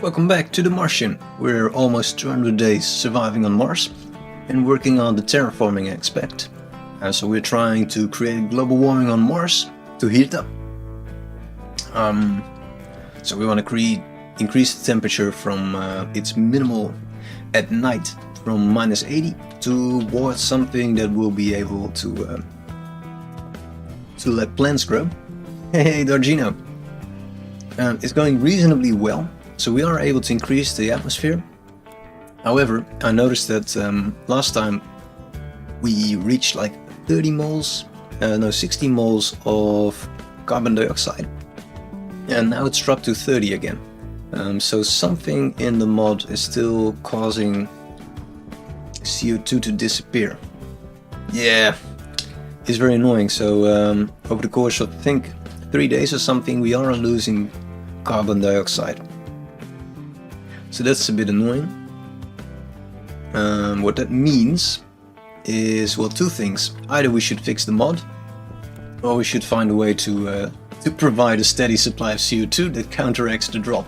Welcome back to the Martian. We're almost 200 days surviving on Mars and working on the terraforming aspect. So we're trying to create global warming on Mars to heat it up. So we want to increase the temperature from its minimal at night from -80 towards something that will be able to let plants grow. Hey Dargino! It's going reasonably well. So we are able to increase the atmosphere. However, I noticed that last time we reached like 60 moles of carbon dioxide, and now it's dropped to 30 again. So something in the mod is still causing CO2 to disappear. Yeah, it's very annoying. So over the course of I think 3 days or something, we are losing carbon dioxide. So that's a bit annoying. What that means is, well, two things. Either we should fix the mod, or we should find a way to provide a steady supply of CO2 that counteracts the drop.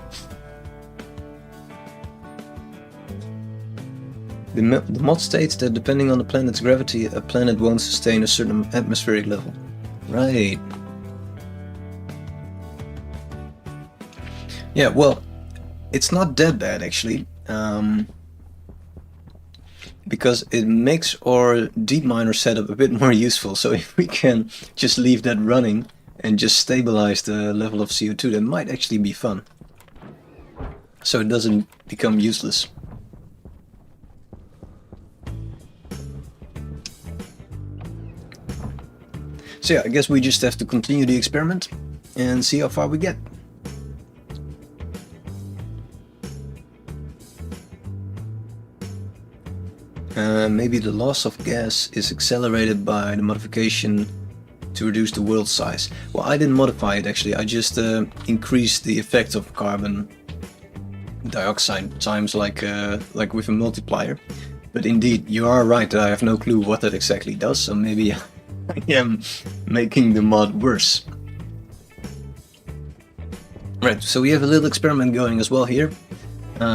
The mod states that depending on the planet's gravity, a planet won't sustain a certain atmospheric level. Right. Yeah, well, it's not that bad actually, because it makes our deep miner setup a bit more useful. So if we can just leave that running and just stabilize the level of CO2, that might actually be fun. So it doesn't become useless. So yeah, I guess we just have to continue the experiment and see how far we get. Maybe the loss of gas is accelerated by the modification to reduce the world size. Well, I didn't modify it actually, I just increased the effect of carbon dioxide times like with a multiplier. But indeed, you are right, I have no clue what that exactly does, so maybe I am making the mod worse. Right, so we have a little experiment going as well here,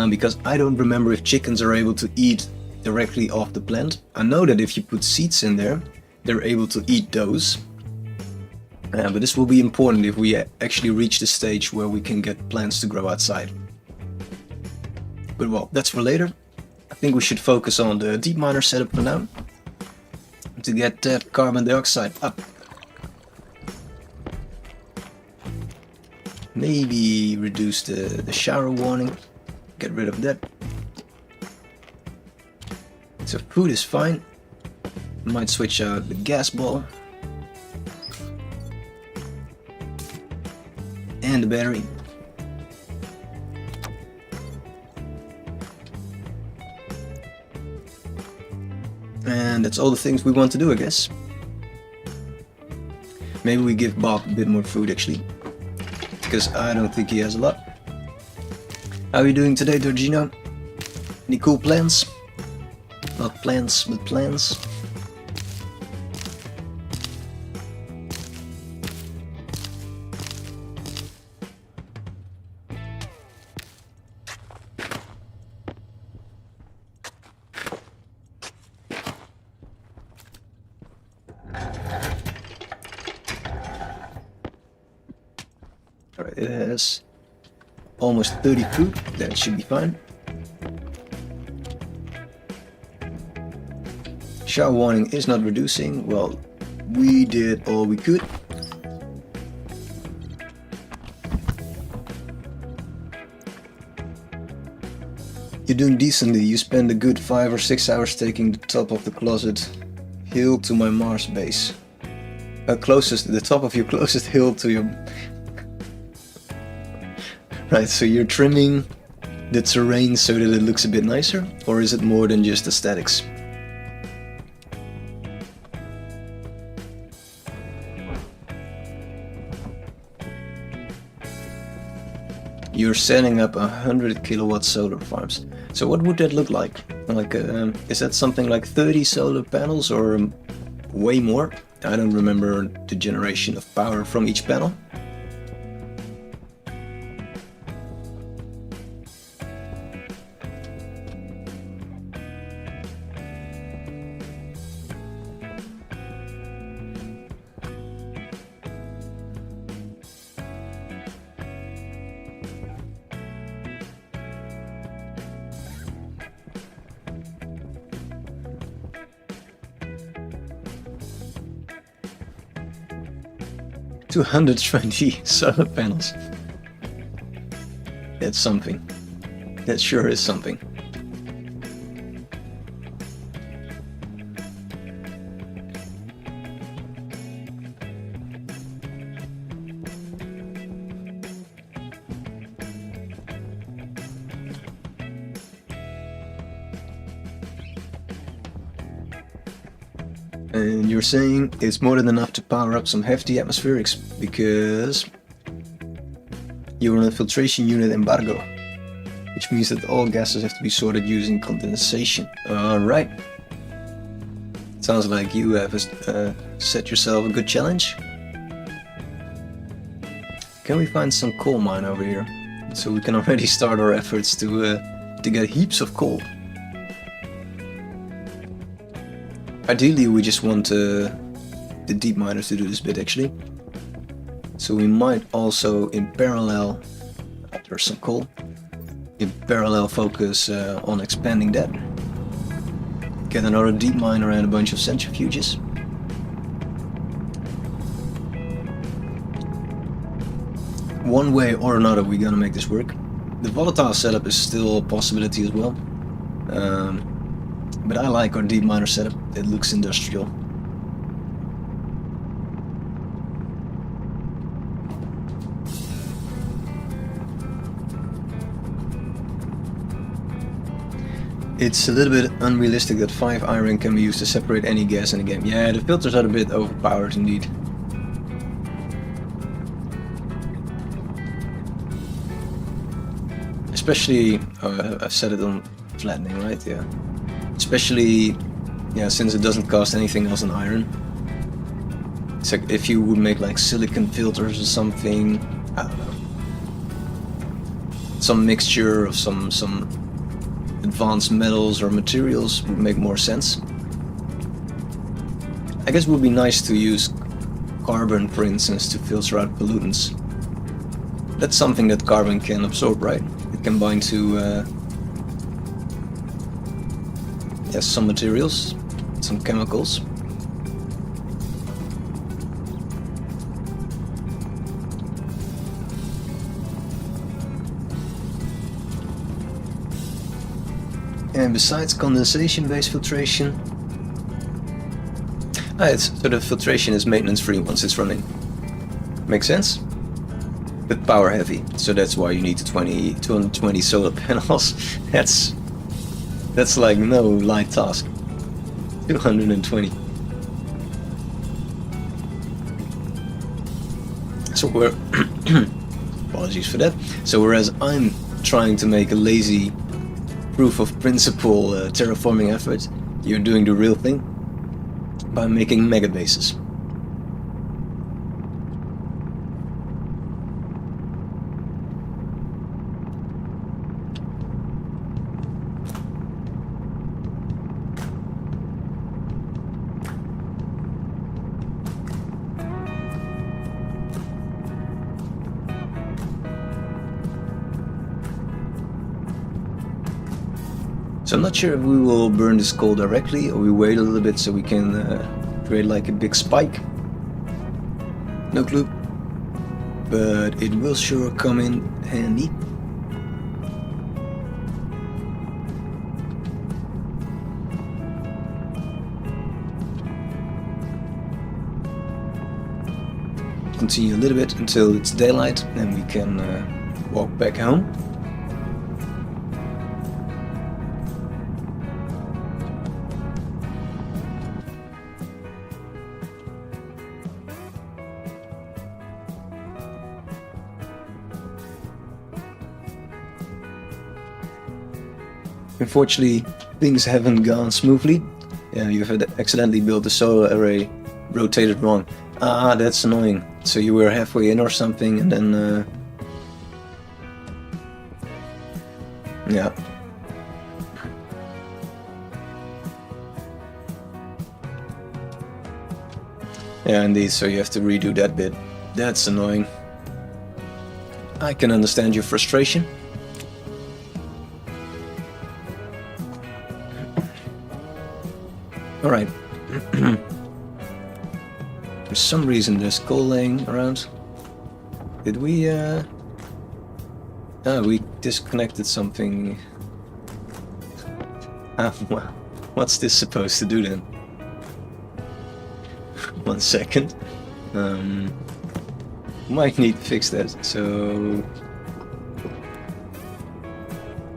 because I don't remember if chickens are able to eat directly off the plant. I know that if you put seeds in there, they're able to eat those. But this will be important if we actually reach the stage where we can get plants to grow outside. But well, that's for later. I think we should focus on the deep miner setup for now, to get that carbon dioxide up. Maybe reduce the shower warning, get rid of that. So food is fine. Might switch out the gas ball and the battery. And that's all the things we want to do, I guess. Maybe we give Bob a bit more food actually, because I don't think he has a lot. How are you doing today, Dorgino? Any cool plans? Not plants, but plans. Alright, it has almost 30 food, that should be fine. Shower warning is not reducing. Well, we did all we could. You're doing decently. You spend a good 5 or 6 hours taking the top of the closet hill to my Mars base. The top of your closest hill to your... Right, so you're trimming the terrain so that it looks a bit nicer? Or is it more than just aesthetics? You're setting up 100 kilowatt solar farms. So what would that look like? Like, is that something like 30 solar panels or way more? I don't remember the generation of power from each panel. 220 solar panels. That's something. That sure is something. And you're saying it's more than enough to power up some hefty atmospherics because you're on a filtration unit embargo, which means that all gases have to be sorted using condensation. Alright. Sounds like you have set yourself a good challenge. Can we find some coal mine over here? So we can already start our efforts to get heaps of coal. Ideally we just want the deep miners to do this bit actually. So we might also in parallel, there's some coal, in parallel focus on expanding that. Get another deep miner and a bunch of centrifuges. One way or another we're gonna make this work. The volatile setup is still a possibility as well. But I like our deep miner setup, it looks industrial. It's a little bit unrealistic that 5 iron can be used to separate any gas in the game. Yeah, the filters are a bit overpowered indeed. Especially, I've set it on flattening, right? Yeah. Especially, yeah, since it doesn't cost anything else than iron. It's like if you would make like silicon filters or something, I don't know. Some mixture of some advanced metals or materials would make more sense. I guess it would be nice to use carbon, for instance, to filter out pollutants. That's something that carbon can absorb, right? It can bind to yes, some materials, some chemicals. And besides condensation-based filtration, so the filtration is maintenance-free once it's running. Makes sense? But power heavy, so that's why you need 220 solar panels. That's like no light task. 220. So we're apologies for that. So whereas I'm trying to make a lazy proof of principle terraforming effort, you're doing the real thing by making mega bases. So I'm not sure if we will burn this coal directly or we wait a little bit so we can create like a big spike. No clue. But it will sure come in handy. Continue a little bit until it's daylight and we can walk back home. Unfortunately, things haven't gone smoothly. Yeah, you've accidentally built the solar array rotated wrong. Ah, that's annoying. So you were halfway in or something and then... yeah. Yeah, indeed, so you have to redo that bit. That's annoying. I can understand your frustration. Alright. For some reason there's coal laying around. Did we we disconnected something. Well, what's this supposed to do then? 1 second. Might need to fix that. So,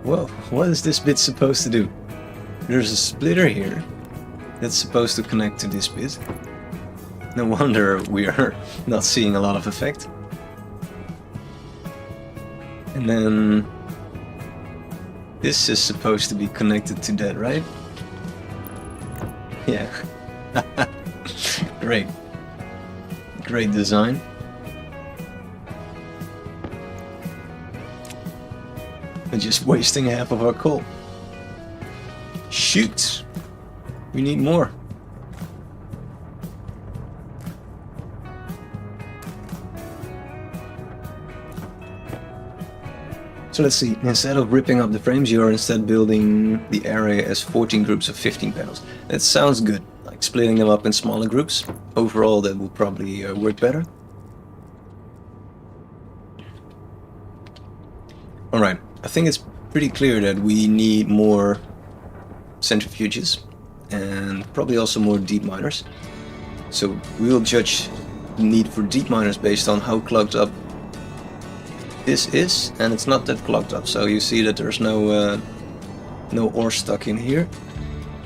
whoa, what is this bit supposed to do? There's a splitter here that's supposed to connect to this bit. No wonder we are not seeing a lot of effect. And then this is supposed to be connected to that, right? Yeah. Great. Great design. And just wasting half of our coal. Shoot! We need more. So let's see, instead of ripping up the frames, you are instead building the area as 14 groups of 15 panels. That sounds good, like splitting them up in smaller groups. Overall, that will probably work better. Alright, I think it's pretty clear that we need more centrifuges and probably also more deep miners. So we will judge the need for deep miners based on how clogged up this is, and it's not that clogged up, so you see that there's no ore stuck in here,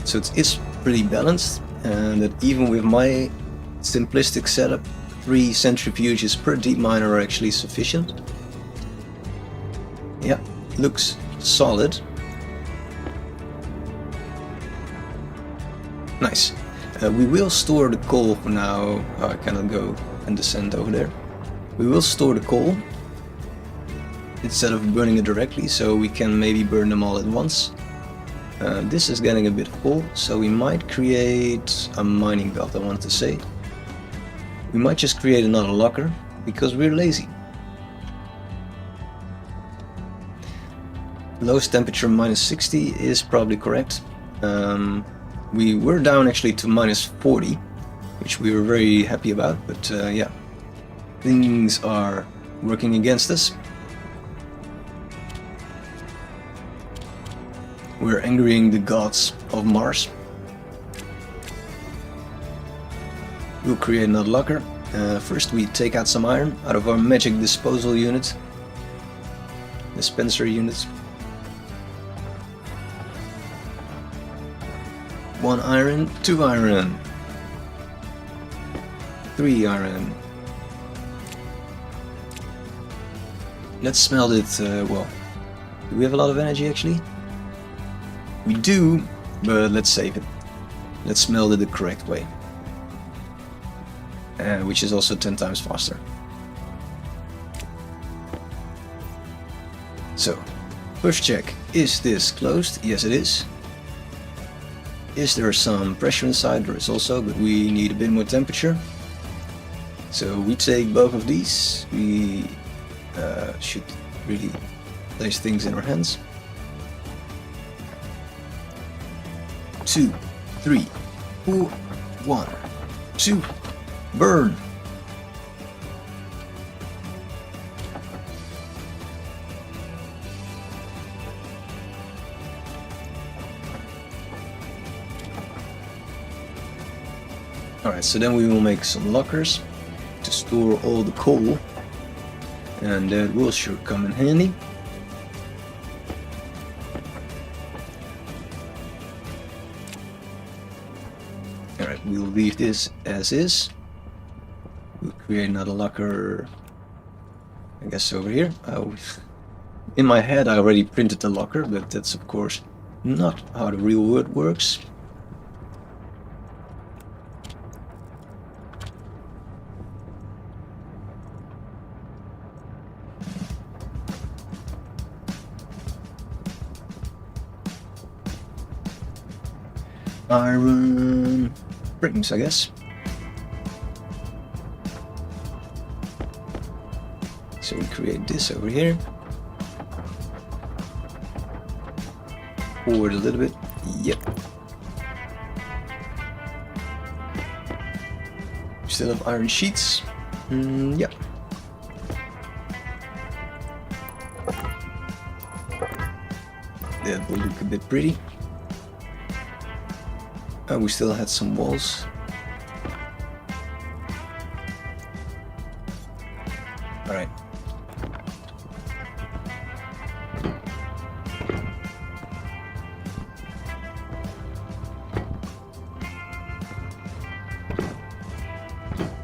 so it is pretty balanced, and that even with my simplistic setup, 3 centrifuges per deep miner are actually sufficient. Yeah, looks solid. Nice. We will store the coal for now. Oh, I cannot go and descend over there. We will store the coal instead of burning it directly, so we can maybe burn them all at once. This is getting a bit full, so we might create a mining belt, I want to say. We might just create another locker, because we're lazy. Lowest temperature -60 is probably correct. We were down actually to -40, which we were very happy about, but yeah, things are working against us. We're angering the gods of Mars. We'll create another locker. First we take out some iron out of our magic disposal unit. Dispenser units. 1 iron, 2 iron, 3 iron. Let's smelt it, well, do we have a lot of energy actually? We do, but let's save it. Let's smelt it the correct way. Which is also 10 times faster. So, first check, is this closed? Yes it is. Is there some pressure inside? There is also, but we need a bit more temperature. So we take both of these. We should really place things in our hands. 2, 3, 4, 1, 2, burn! Alright, so then we will make some lockers to store all the coal, and that will sure come in handy. Alright, we'll leave this as is. We'll create another locker, I guess over here. In my head I already printed the locker, but that's of course not how the real world works. Iron rings, I guess. So we create this over here. Forward a little bit. Yep. still have iron sheets. Yeah. That will look a bit pretty. Oh, we still had some walls. Alright.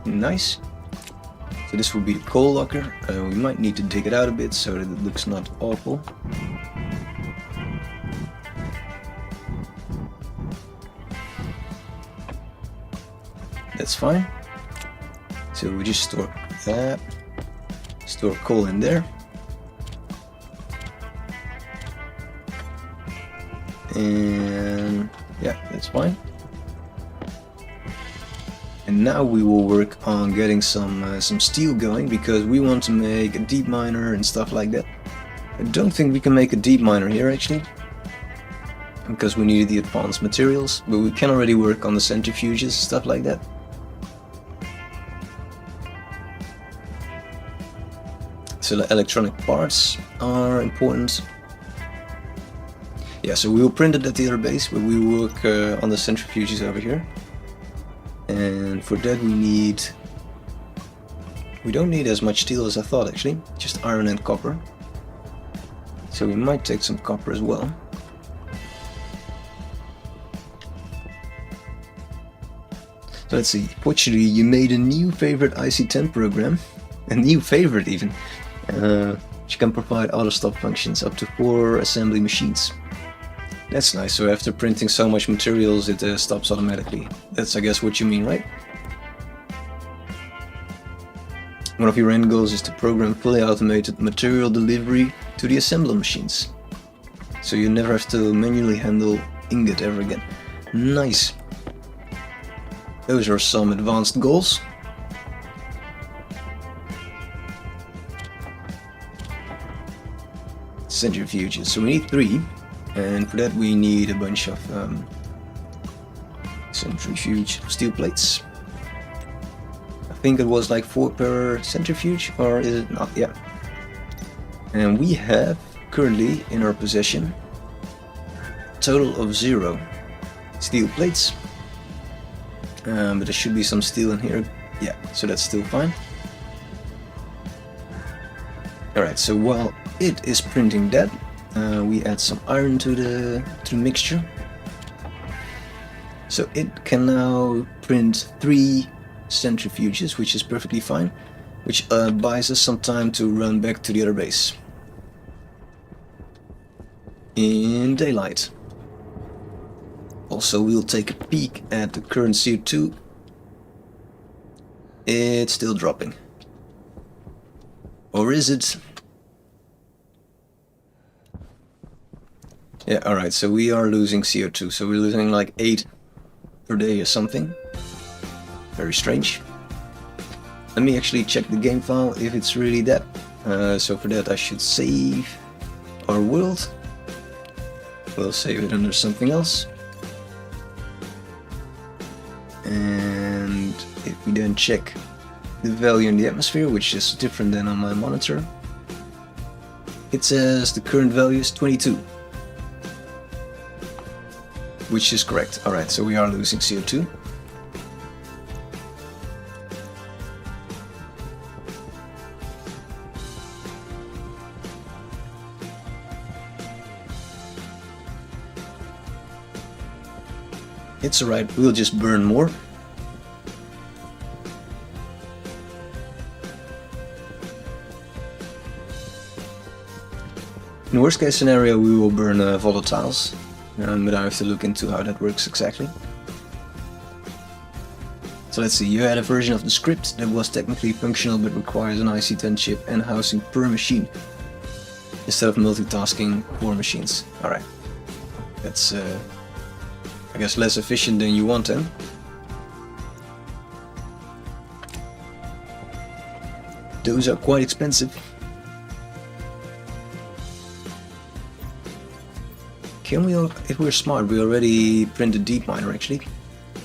Nice. So this will be the coal locker. We might need to dig it out a bit so that it looks not awful. That's fine. So we just store that. Store coal in there. And yeah, that's fine. And now we will work on getting some steel going, because we want to make a deep miner and stuff like that. I don't think we can make a deep miner here actually, because we needed the advanced materials, but we can already work on the centrifuges and stuff like that. So the electronic parts are important. Yeah, so we will print it at the other base, but we will work on the centrifuges over here. And for that we don't need as much steel as I thought actually, just iron and copper. So we might take some copper as well. So let's see, fortunately you made a new favorite IC10 program, a new favorite even, which can provide auto-stop functions up to 4 assembly machines. That's nice, so after printing so much materials it stops automatically. That's I guess what you mean, right? One of your end goals is to program fully automated material delivery to the assembler machines. So you never have to manually handle ingot ever again. Nice. Those are some advanced goals. Centrifuges, so we need 3. And for that we need a bunch of centrifuge steel plates. I think it was like 4 per centrifuge, or is it not? Yeah. And we have currently in our possession a total of 0 steel plates. But there should be some steel in here. Yeah, so that's still fine. Alright, so while it is printing that, we add some iron to the mixture. So it can now print 3 centrifuges, which is perfectly fine, which buys us some time to run back to the other base in daylight. Also, we'll take a peek at the current CO2. It's still dropping. Or is it? Yeah, alright, so we are losing CO2, so we're losing like 8 per day or something. Very strange. Let me actually check the game file if it's really that. So for that I should save our world. We'll save it under something else. And if we then check the value in the atmosphere, which is different than on my monitor, it says the current value is 22. Which is correct. Alright, so we are losing CO2. It's alright, we'll just burn more. In the worst case scenario we will burn volatiles. But I have to look into how that works exactly. So let's see, you had a version of the script that was technically functional but requires an IC10 chip and housing per machine, instead of multitasking 4 machines. Alright, that's I guess less efficient than you want then. Those are quite expensive. Can we, if we're smart, we already print a deep miner actually.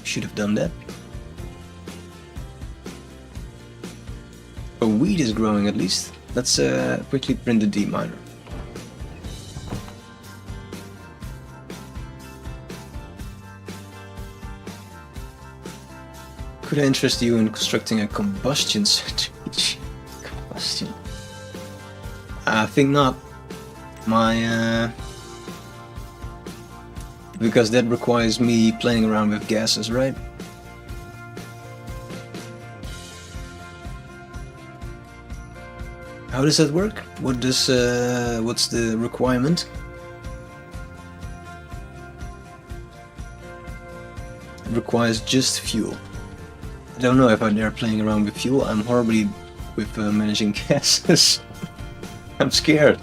Should have done that. wheat is growing at least. Let's quickly print the D miner. Could I interest you in constructing a combustion centrifuge? Combustion? I think not. Because that requires me playing around with gases, right? How does that work? What's the requirement? It requires just fuel. I don't know if I dare playing around with fuel. I'm horribly with managing gases. I'm scared.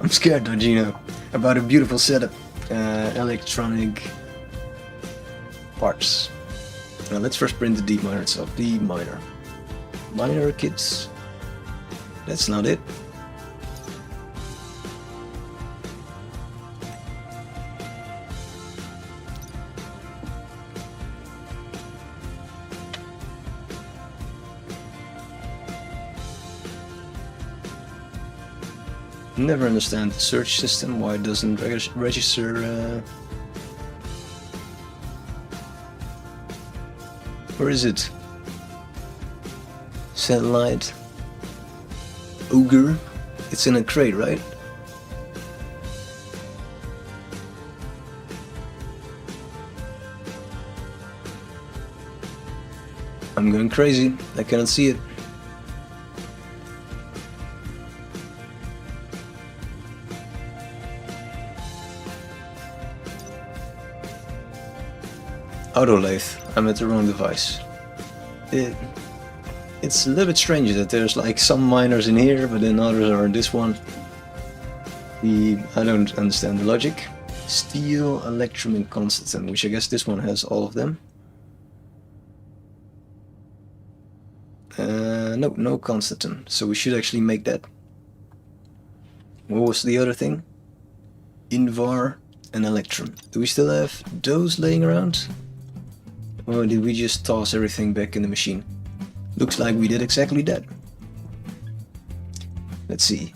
I'm scared, don't you know? About a beautiful setup. Electronic parts. Now let's first print the D miner itself. D miner. Miner kits. That's not it. Never understand the search system, why it doesn't register. Where is it? Satellite. Ogre. It's in a crate, right? I'm going crazy. I cannot see it. Autolathe. I'm at the wrong device. It's a little bit strange that there's like some miners in here, but then others are in this one. I don't understand the logic. Steel, electrum, and constant, which I guess this one has all of them. No, no constant. So we should actually make that. What was the other thing? Invar and electrum. Do we still have those laying around? Or did we just toss everything back in the machine? Looks like we did exactly that. Let's see.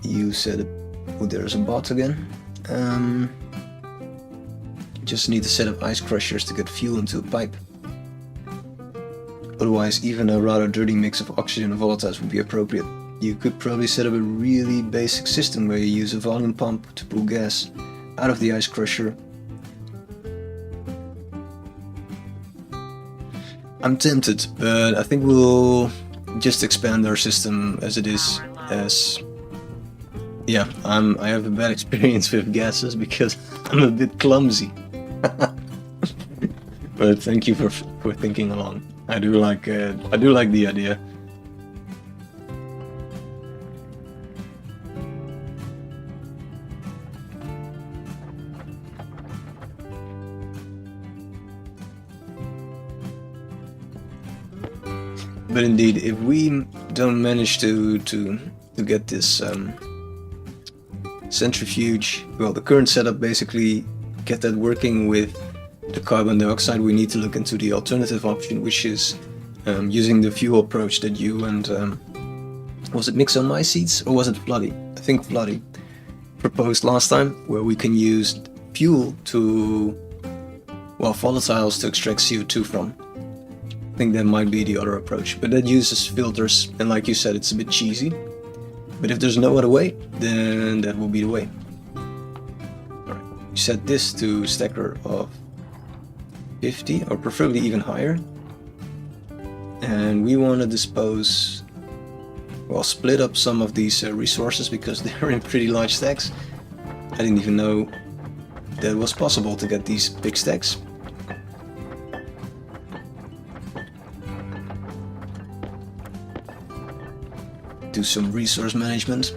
You said, oh, there's a bot again. Just need to set up ice crushers to get fuel into a pipe. Otherwise, even a rather dirty mix of oxygen and volatiles would be appropriate. You could probably set up a really basic system where you use a volume pump to pull gas out of the ice crusher. I'm tempted, but I think we'll just expand our system as it is. Yeah, I have a bad experience with gases because I'm a bit clumsy. But thank you for thinking along. I do like the idea. But indeed, if we don't manage to get this centrifuge, well, the current setup, basically get that working with the carbon dioxide, we need to look into the alternative option, which is using the fuel approach that you and was it Mixo-My-Seeds or was it Floody? I think Floody proposed last time, where we can use fuel to, well, volatiles to extract CO2 from. I think that might be the other approach, but that uses filters, and like you said, it's a bit cheesy. But if there's no other way, then that will be the way. Alright, we set this to stacker of 50, or preferably even higher. And we want to dispose, well, split up some of these resources because they're in pretty large stacks. I didn't even know that it was possible to get these big stacks. Do some resource management.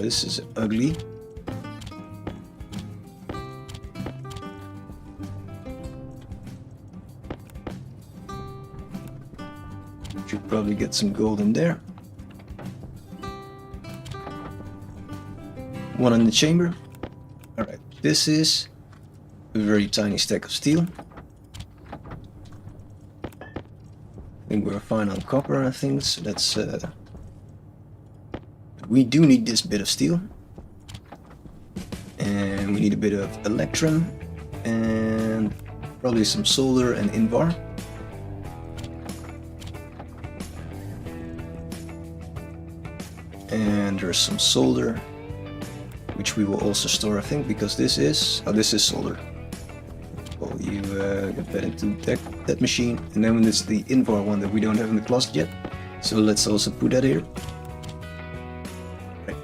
This is ugly. Should probably get some gold in there. one in the chamber. Alright, this is a very tiny stack of steel. I think we're fine on copper, I think, so that's... we do need this bit of steel. And we need a bit of electrum. And probably some solder and invar. And there's some solder, which we will also store, I think, because this is... oh, this is solder. Well, you get that into that machine, and then there's the invar one that we don't have in the closet yet. So let's also put that here. Right.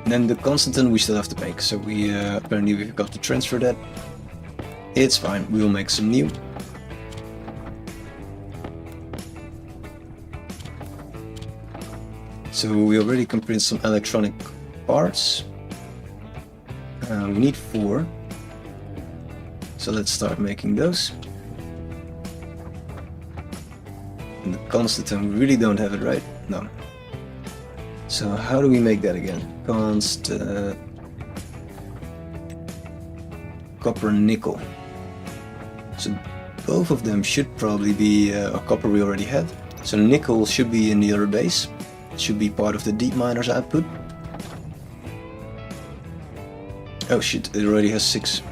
And then the constant we still have to make, so we apparently we've got to transfer that. It's fine, we will make some new. So we already can print some electronic parts. We need 4. So let's start making those. And the constant, we really don't have it, right? No. So how do we make that again? Const... copper nickel. So both of them should probably be a copper we already have. So nickel should be in the other base. It should be part of the deep miner's output. Oh shit, it already has 6.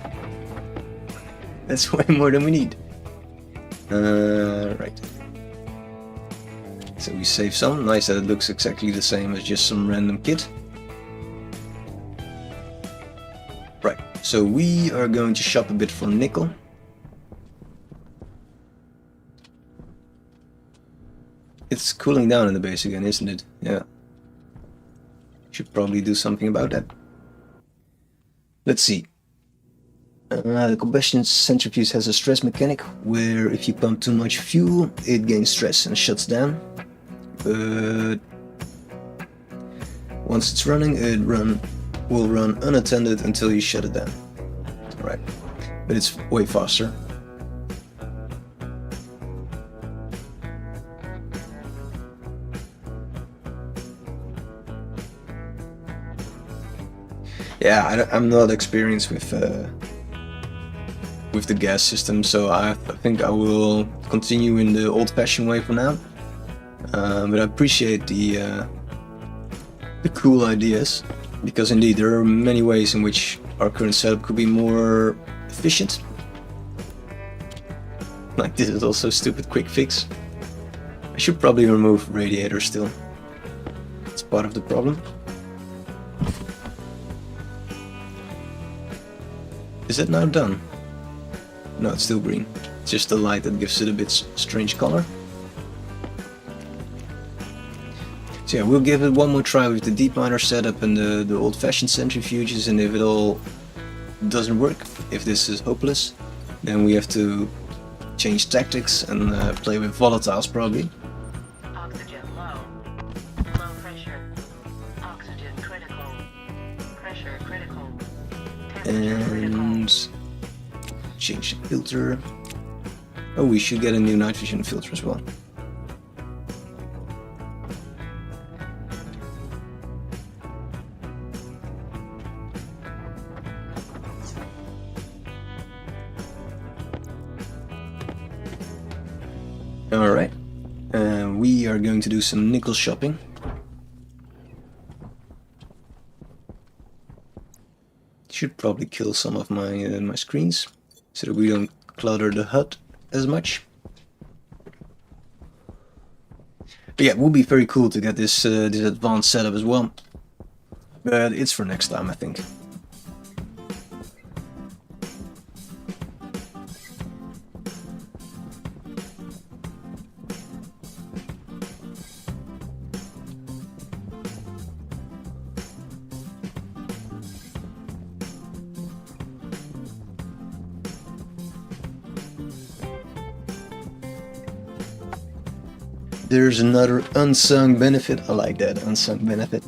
That's way more than we need. Right. So we save some. Nice that it looks exactly the same as just some random kit. Right, so we are going to shop a bit for nickel. It's cooling down in the base again, isn't it? Yeah. Should probably do something about that. Let's see. The combustion centrifuge has a stress mechanic where if you pump too much fuel, it gains stress and shuts down. But once it's running, it will run unattended until you shut it down. Right, but it's way faster. Yeah, I'm not experienced with the gas system, so I think I will continue in the old-fashioned way for now. But I appreciate the cool ideas, because indeed there are many ways in which our current setup could be more efficient. Like this is also a stupid quick fix. I should probably remove radiators still. It's part of the problem. Is it now done? No, it's still green. It's just the light that gives it a bit strange color. So yeah, we'll give it one more try with the deep miner setup and the old-fashioned centrifuges, and if it all doesn't work, if this is hopeless, then we have to change tactics and play with volatiles probably. Oxygen low. Low pressure. Oxygen critical. Pressure critical. And change the filter. Oh, we should get a new night vision filter as well. Alright, we are going to do some nickel shopping. Should probably kill some of my screens, so that we don't clutter the HUD as much. But yeah, it would be very cool to get this advanced setup as well. But it's for next time, I think. There's another unsung benefit, I like that, unsung benefit,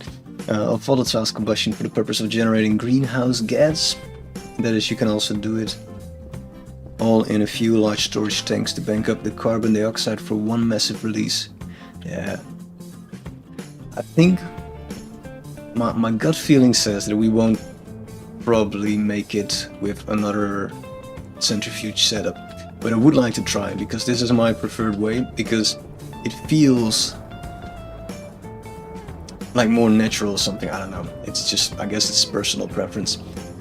of volatiles combustion for the purpose of generating greenhouse gas. That is, you can also do it all in a few large storage tanks to bank up the carbon dioxide for one massive release. Yeah, I think my gut feeling says that we won't probably make it with another centrifuge setup, but I would like to try, because this is my preferred way, because it feels like more natural or something. I don't know, it's just, I guess it's personal preference.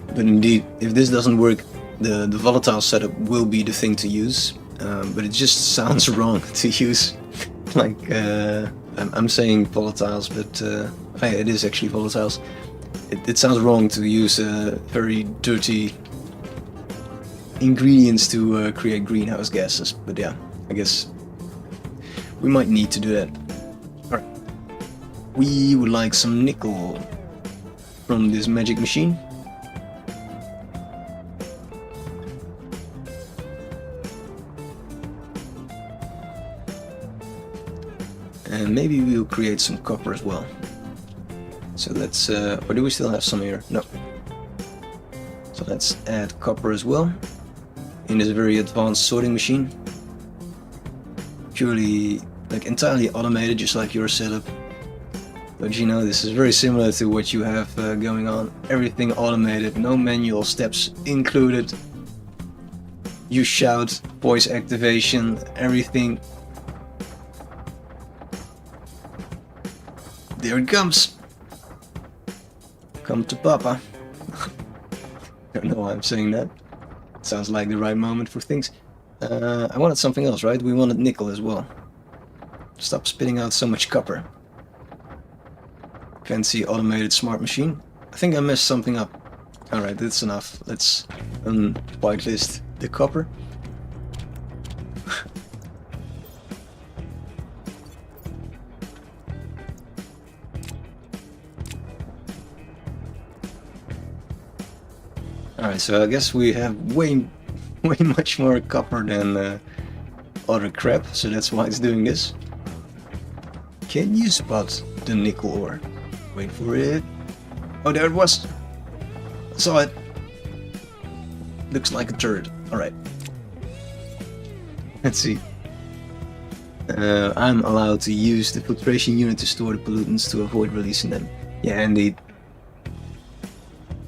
But indeed, if this doesn't work, the volatile setup will be the thing to use, but it just sounds wrong to use like I'm saying volatiles, but it is actually volatiles. It sounds wrong to use very dirty ingredients to create greenhouse gases, but yeah, I guess we might need to do that. Alright, we would like some nickel from this magic machine. And maybe we'll create some copper as well. So let's, or do we still have some here? No. So let's add copper as well in this very advanced sorting machine. Purely, like entirely automated, just like your setup. But you know, this is very similar to what you have going on. Everything automated, no manual steps included. You shout, voice activation, everything. There it comes. Come to Papa. Don't know why I'm saying that. Sounds like the right moment for things. I wanted something else, right? We wanted nickel as well. Stop spitting out so much copper. Fancy automated smart machine. I think I messed something up. Alright, that's enough. Let's whitelist the copper. Alright, so I guess we have way much more copper than other crap, so that's why it's doing this. Can you spot the nickel ore? Wait for it. Oh, there it was! I saw it! Looks like a turret. Alright. Let's see. I'm allowed to use the filtration unit to store the pollutants to avoid releasing them. Yeah, indeed.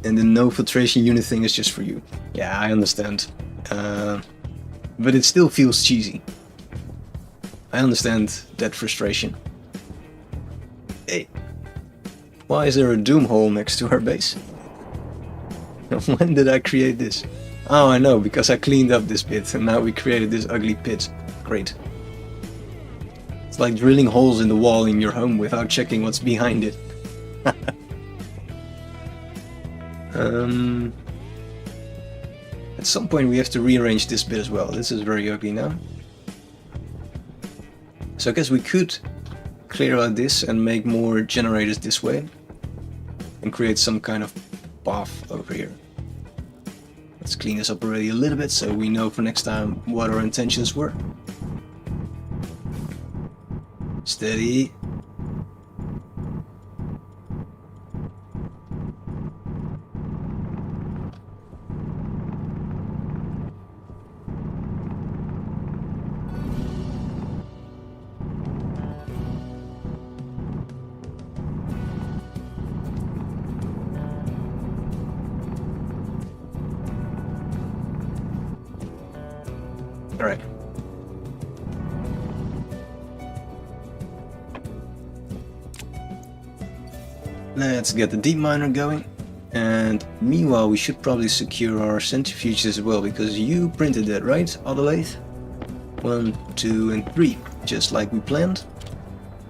And the no filtration unit thing is just for you. Yeah, I understand. But it still feels cheesy. I understand that frustration. Hey, why is there a doom hole next to our base? When did I create this? Oh, I know, because I cleaned up this bit and now we created this ugly pit. Great. It's like drilling holes in the wall in your home without checking what's behind it. At some point we have to rearrange this bit as well. This is very ugly now. So I guess we could clear out this and make more generators this way and create some kind of path over here. Let's clean this up already a little bit so we know for next time what our intentions were. Steady. Alright. Let's get the deep miner going. And meanwhile we should probably secure our centrifuges as well, because you printed that, right? All the lathe? 1, 2 and 3. Just like we planned.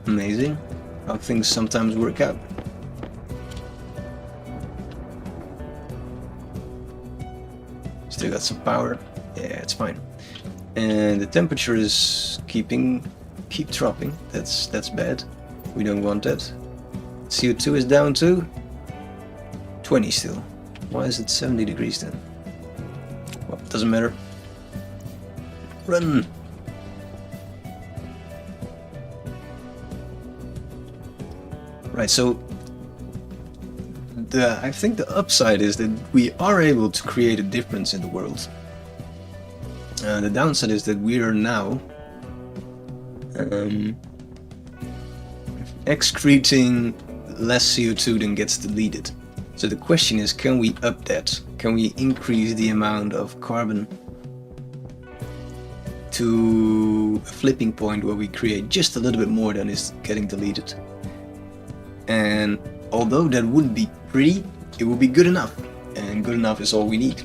Amazing. How things sometimes work out. Still got some power. Yeah, it's fine. And the temperature is keep dropping. That's bad. We don't want that. CO2 is down to 20 still. Why is it 70 degrees then? Well, doesn't matter. Run! Right, so I think the upside is that we are able to create a difference in the world. The downside is that we are now excreting less CO2 than gets deleted. So the question is, can we up that? Can we increase the amount of carbon to a flipping point where we create just a little bit more than is getting deleted? And although that wouldn't be pretty, it would be good enough. And good enough is all we need.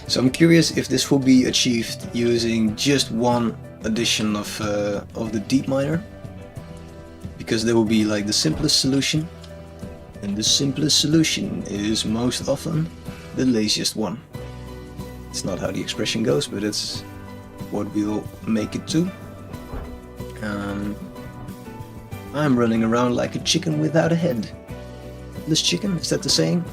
So I'm curious if this will be achieved using just one addition of the deep miner, because that will be like the simplest solution, and the simplest solution is most often the laziest one. It's not how the expression goes, but it's what we'll make it to. I'm running around like a chicken without a head. This chicken, is that the saying?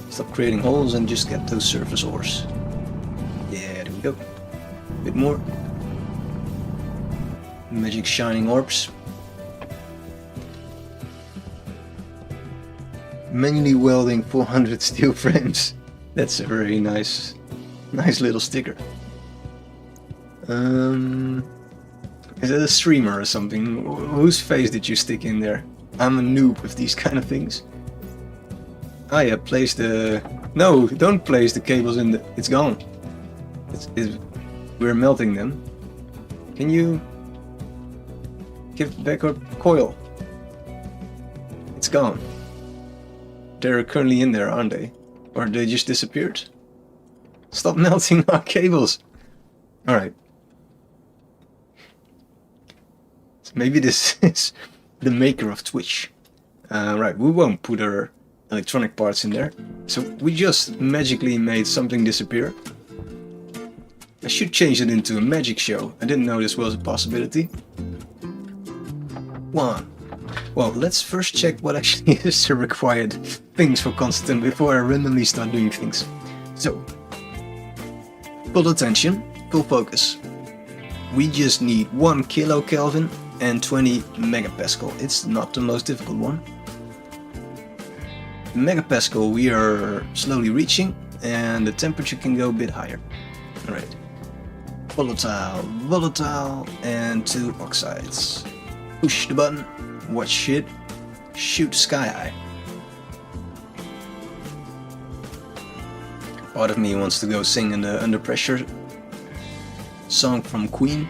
Stop creating holes and just get those surface ores. Yeah, there we go. A bit more. Magic shining orbs. Manually welding 400 steel frames. That's a very nice little sticker. Is that a streamer or something? Whose face did you stick in there? I'm a noob with these kind of things. Ah yeah, place the... No, don't place the cables in the... It's gone. We're melting them. Can you... give back our coil? It's gone. They're currently in there, aren't they? Or they just disappeared? Stop melting our cables! Alright. So maybe this is the maker of Twitch. Right, we won't put our electronic parts in there. So we just magically made something disappear. I should change it into a magic show. I didn't know this was a possibility. One. Well, let's first check what actually is the required things for constant before I randomly start doing things. So, full attention, full focus. We just need 1 kilokelvin and 20 megapascal. It's not the most difficult one. Megapascal we are slowly reaching, and the temperature can go a bit higher. Alright. Volatile, and 2 oxides. Push the button, watch it, shoot sky high. Part of me wants to go sing in the Under Pressure song from Queen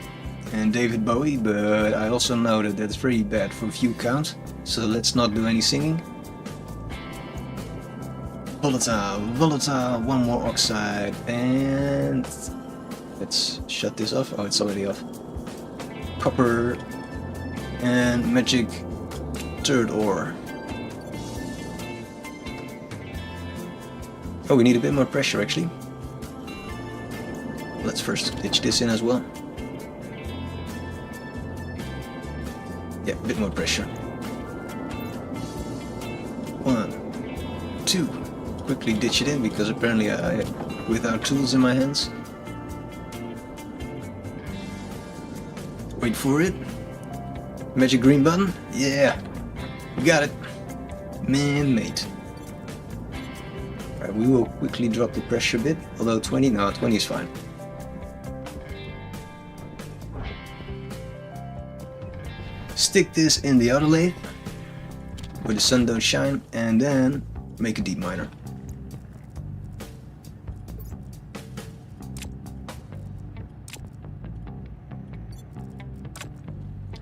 and David Bowie, but I also know that that's very bad for view count, so let's not do any singing. Volatile, 1 more oxide, and let's shut this off. Oh, it's already off. Copper and magic third ore. Oh, we need a bit more pressure actually. Let's first ditch this in as well. Yeah, a bit more pressure. 1, 2. Quickly ditch it in because apparently I without tools in my hands. Wait for it. Magic green button. Yeah, got it. Man-made. Alright, we will quickly drop the pressure a bit. Although 20, no, 20 is fine. Stick this in the outer lathe where the sun don't shine, and then make a deep miner.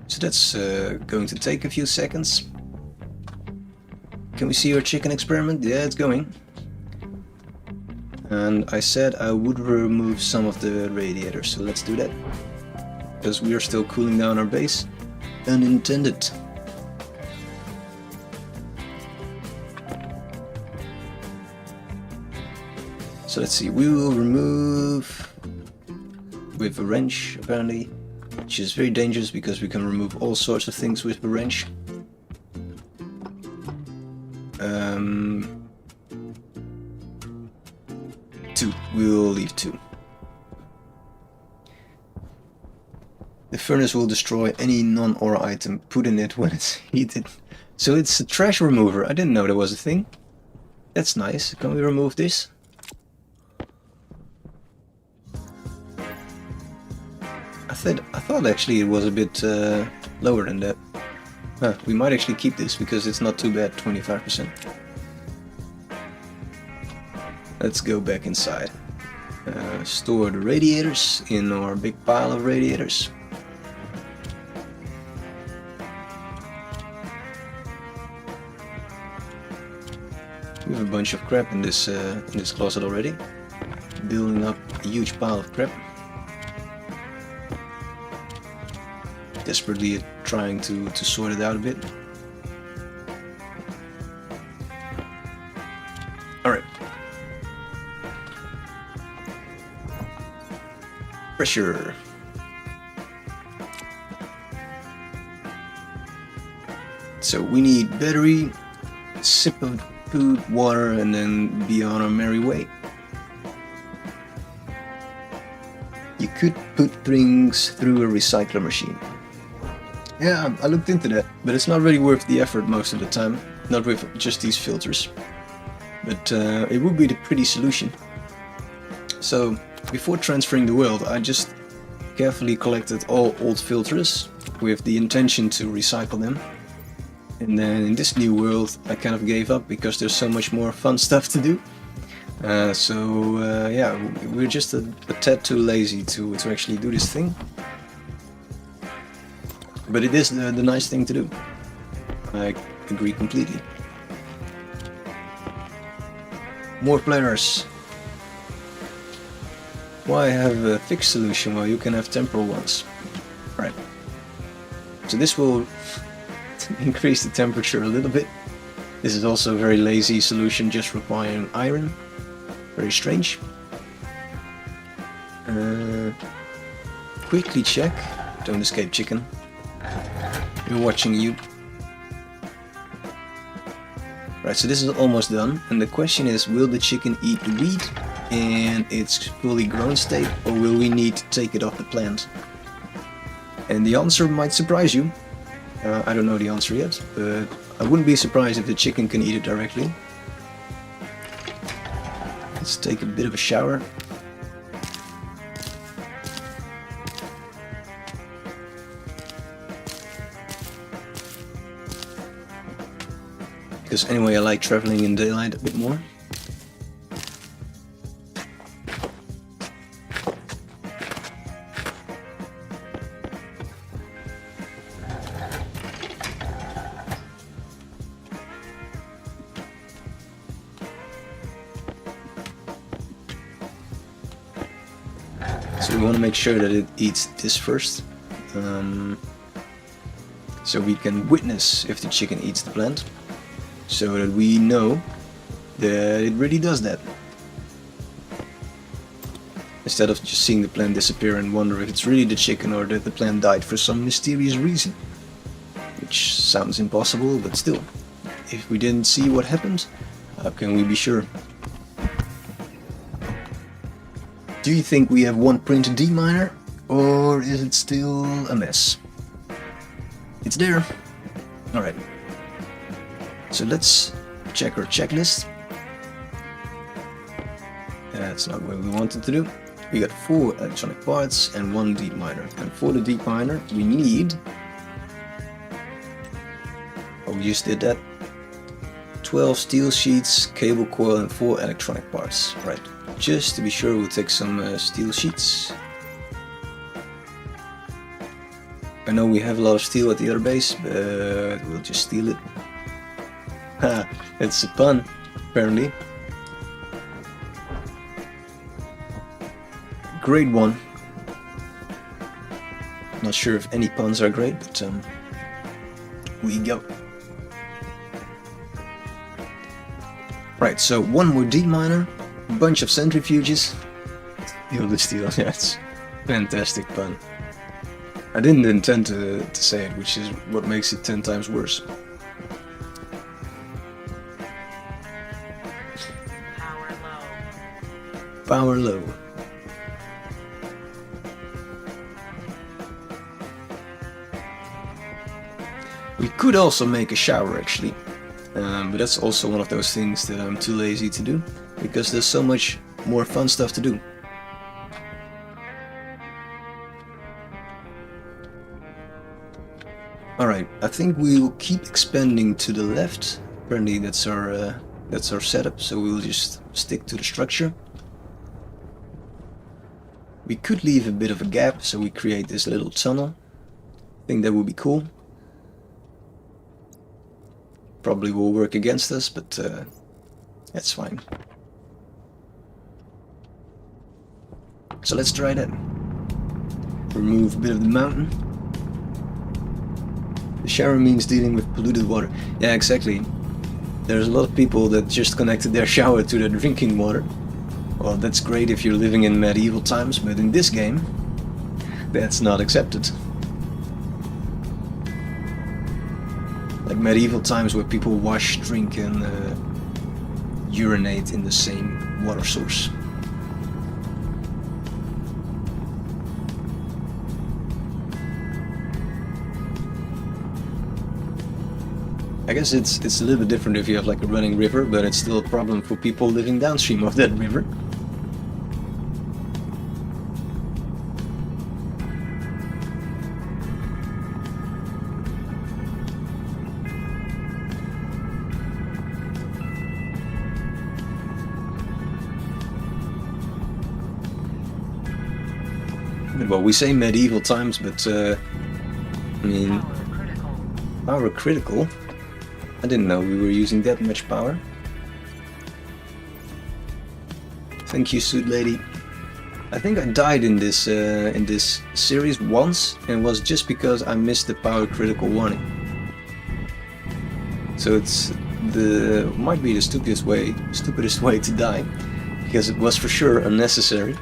So that's going to take a few seconds. Can we see our chicken experiment? Yeah, it's going. And I said I would remove some of the radiators, so let's do that. Because we are still cooling down our base. Unintended. So let's see, we will remove with a wrench apparently, which is very dangerous because we can remove all sorts of things with a wrench. 2, we will leave 2. The furnace will destroy any non-ore item put in it when it's heated. So it's a trash remover. I didn't know there was a thing. That's nice. Can we remove this? I thought actually it was a bit lower than that. Huh, we might actually keep this because it's not too bad, 25%. Let's go back inside. Store the radiators in our big pile of radiators. We have a bunch of crap in this closet already. Building up a huge pile of crap. Desperately trying to sort it out a bit. Alright. Pressure. So we need battery, sip of food, water, and then be on our merry way. You could put things through a recycler machine. Yeah, I looked into that, but it's not really worth the effort most of the time. Not with just these filters. But it would be the pretty solution. So, before transferring the world, I just carefully collected all old filters with the intention to recycle them. And then in this new world, I kind of gave up because there's so much more fun stuff to do. Yeah, we're just a tad too lazy to actually do this thing. But it is the nice thing to do. I agree completely. More planners. Why have a fixed solution while you can have temporal ones? Right. So this will increase the temperature a little bit. This is also a very lazy solution, just requiring iron. Very strange. Quickly check. Don't escape, chicken. We're watching you. Right, so this is almost done. And the question is, will the chicken eat the wheat in its fully grown state, or will we need to take it off the plant? And the answer might surprise you. I don't know the answer yet, but I wouldn't be surprised if the chicken can eat it directly. Let's take a bit of a shower. Because anyway, I like traveling in daylight a bit more. So we want to make sure that it eats this first. So we can witness if the chicken eats the plant. So that we know that it really does that. Instead of just seeing the plant disappear and wonder if it's really the chicken or that the plant died for some mysterious reason. Which sounds impossible, but still. If we didn't see what happened, how can we be sure? Do you think we have one printed D miner, or is it still a mess? It's there. Alright. So let's check our checklist. That's not what we wanted to do. We got 4 electronic parts and 1 deep miner. And for the deep miner, we need... Oh, we just did that. 12 steel sheets, cable coil, and 4 electronic parts. Right. Just to be sure, we'll take some steel sheets. I know we have a lot of steel at the other base, but we'll just steal it. Ha, it's a pun, apparently. Great one. Not sure if any puns are great, but we go. Right, so 1 more deep miner, a bunch of centrifuges. Steal the steel, yeah, it's fantastic pun. I didn't intend to say it, which is what makes it 10 times worse. Power low. We could also make a shower actually, but that's also one of those things that I'm too lazy to do, because there's so much more fun stuff to do. I think we will keep expanding to the left. Apparently that's our setup, so we'll just stick to the structure. We could leave a bit of a gap, so we create this little tunnel. I think that would be cool. Probably will work against us, but that's fine. So let's try that. Remove a bit of the mountain. The shower means dealing with polluted water. Yeah, exactly. There's a lot of people that just connected their shower to their drinking water. Well, that's great if you're living in medieval times, but in this game, that's not accepted. Like medieval times where people wash, drink and urinate in the same water source. I guess it's a little bit different if you have like a running river, but it's still a problem for people living downstream of that river. Well, we say medieval times, but I mean, power critical. I didn't know we were using that much power. Thank you, suit lady. I think I died in this series once, and it was just because I missed the power critical warning. So it's might be the stupidest way to die, because it was for sure unnecessary.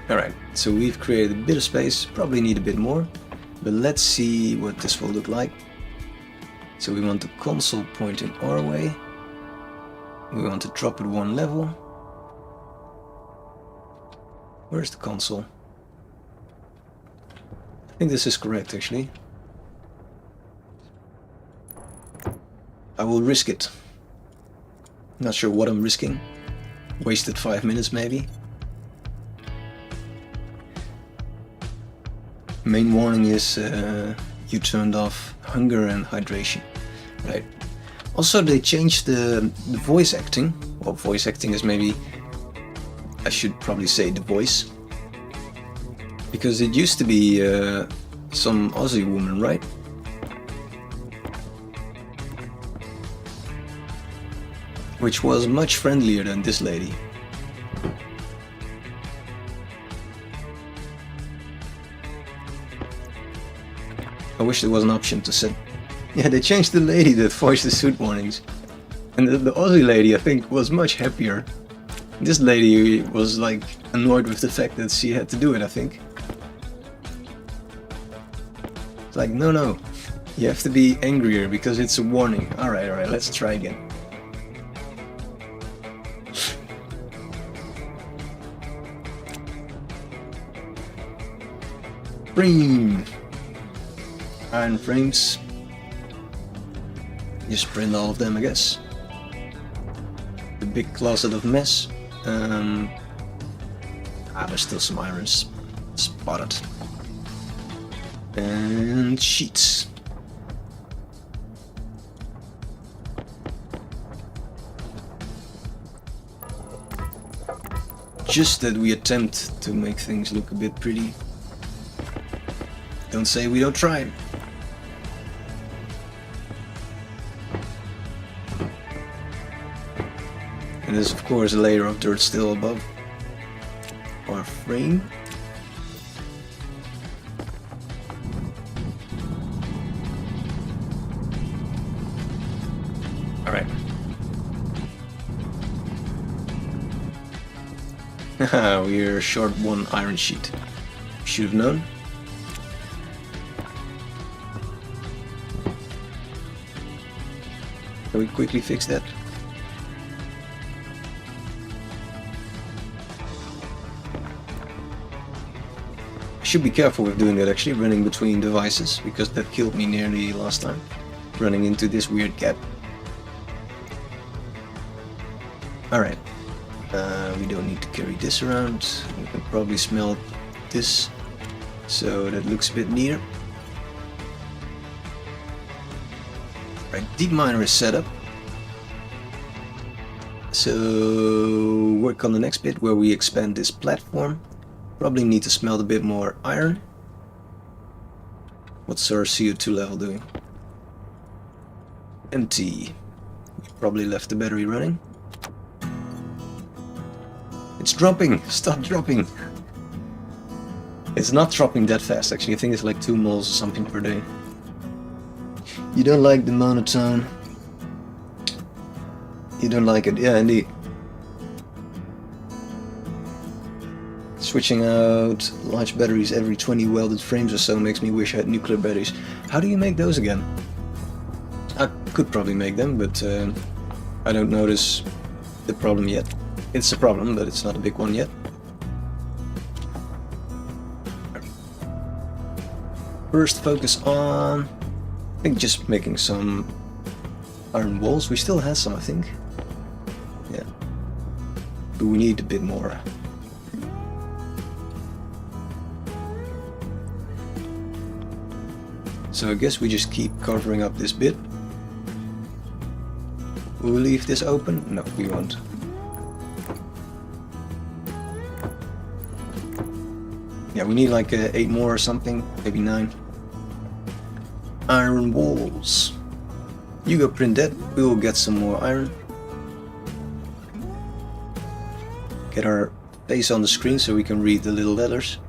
Alright, so we've created a bit of space, probably need a bit more, but let's see what this will look like. So we want the console pointing our way, we want to drop it one level. Where's the console? I think this is correct actually. I will risk it. Not sure what I'm risking. Wasted 5 minutes maybe. Main warning is you turned off hunger and hydration. Right. Also they changed the voice acting. Well, voice acting is maybe, I should probably say the voice. Because it used to be some Aussie woman, right? Which was much friendlier than this lady. I wish there was an option to set... Yeah, they changed the lady that voiced the suit warnings. And the Aussie lady, I think, was much happier. This lady was like annoyed with the fact that she had to do it, I think. It's like, no, you have to be angrier because it's a warning. Alright, let's try again. Frame! Iron frames. Just print all of them, I guess. The big closet of mess. There's still some irons spotted. And sheets. Just that we attempt to make things look a bit pretty. Don't say we don't try. And there's of course a layer of dirt still above our frame. Alright. Haha, we're short one iron sheet. Should have known. Can we quickly fix that? I should be careful with doing that actually, running between devices, because that killed me nearly last time, running into this weird gap. Alright, we don't need to carry this around. We can probably smelt this so that looks a bit neater. Right, deep miner is set up. So work on the next bit where we expand this platform. Probably need to smelt a bit more iron. What's our CO2 level doing? Empty. We probably left the battery running. It's dropping! Stop dropping! It's not dropping that fast actually. I think it's like 2 moles or something per day. You don't like the monotone. You don't like it, yeah, indeed. Switching out large batteries every 20 welded frames or so makes me wish I had nuclear batteries. How do you make those again? I could probably make them, but I don't notice the problem yet. It's a problem, but it's not a big one yet. First focus on, I think, just making some iron walls. We still have some, I think. Yeah. But we need a bit more. So I guess we just keep covering up this bit. Will we leave this open? No, we won't. Yeah, we need like 8 more or something, maybe 9. Iron walls. You go print that, we will get some more iron. Get our face on the screen so we can read the little letters.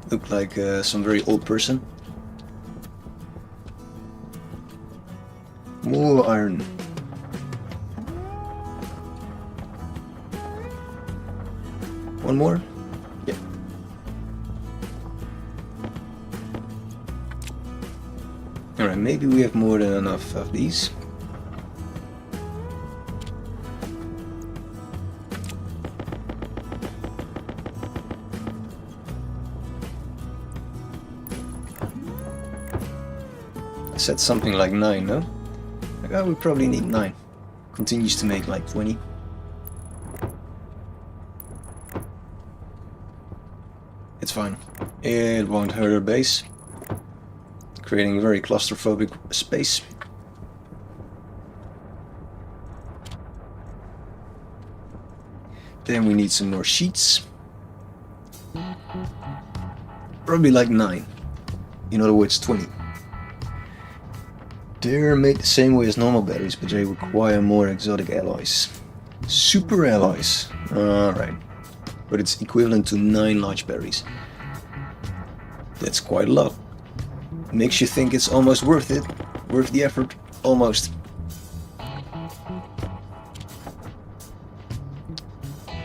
Look like some very old person. More iron. One more? Yeah. Alright, maybe we have more than enough of these. I said something like 9, no? Like, oh, we probably need 9. Continues to make like 20. It's fine. It won't hurt our base. Creating a very claustrophobic space. Then we need some more sheets. Probably like 9. In other words, 20. They're made the same way as normal batteries, but they require more exotic alloys. Super alloys. Alright. But it's equivalent to 9 large batteries. That's quite a lot. Makes you think it's almost worth it. Worth the effort. Almost.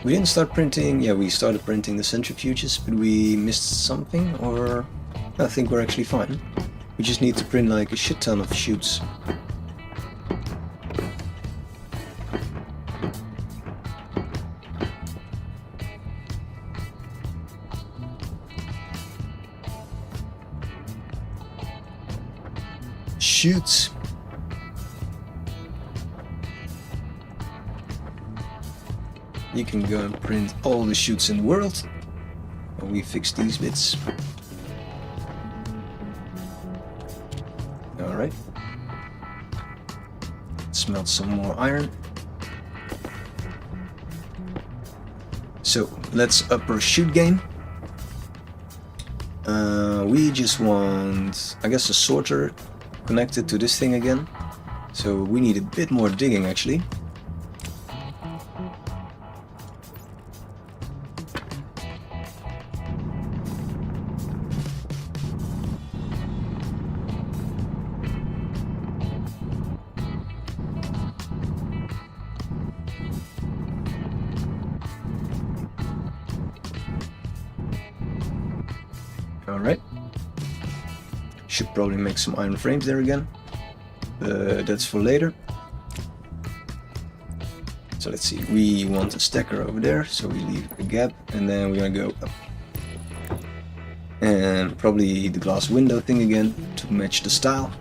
We didn't start printing... Yeah, we started printing the centrifuges, but we missed something, or... I think we're actually fine. We just need to print like a shit ton of chutes. Chutes. You can go and print all the chutes in the world. And we fix these bits. Alright. Smelt some more iron. So let's up our chute game. We just want, I guess, a sorter connected to this thing again. So we need a bit more digging actually. Alright. Should probably make some iron frames there again. That's for later. So let's see, we want a stacker over there, so we leave a gap, and then we're gonna go up. And probably the glass window thing again, to match the style.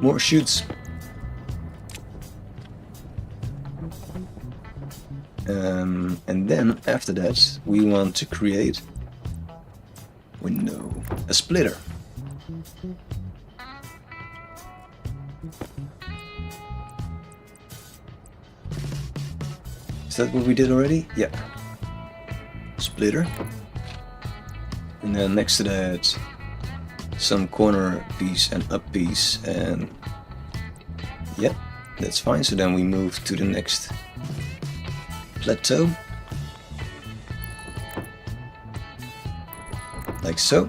More chutes. And then after that we want to create a splitter. Is that what we did already? Yeah. Splitter. And then next to that some corner piece and up piece, and yeah, that's fine. So then we move to the next plateau, like so.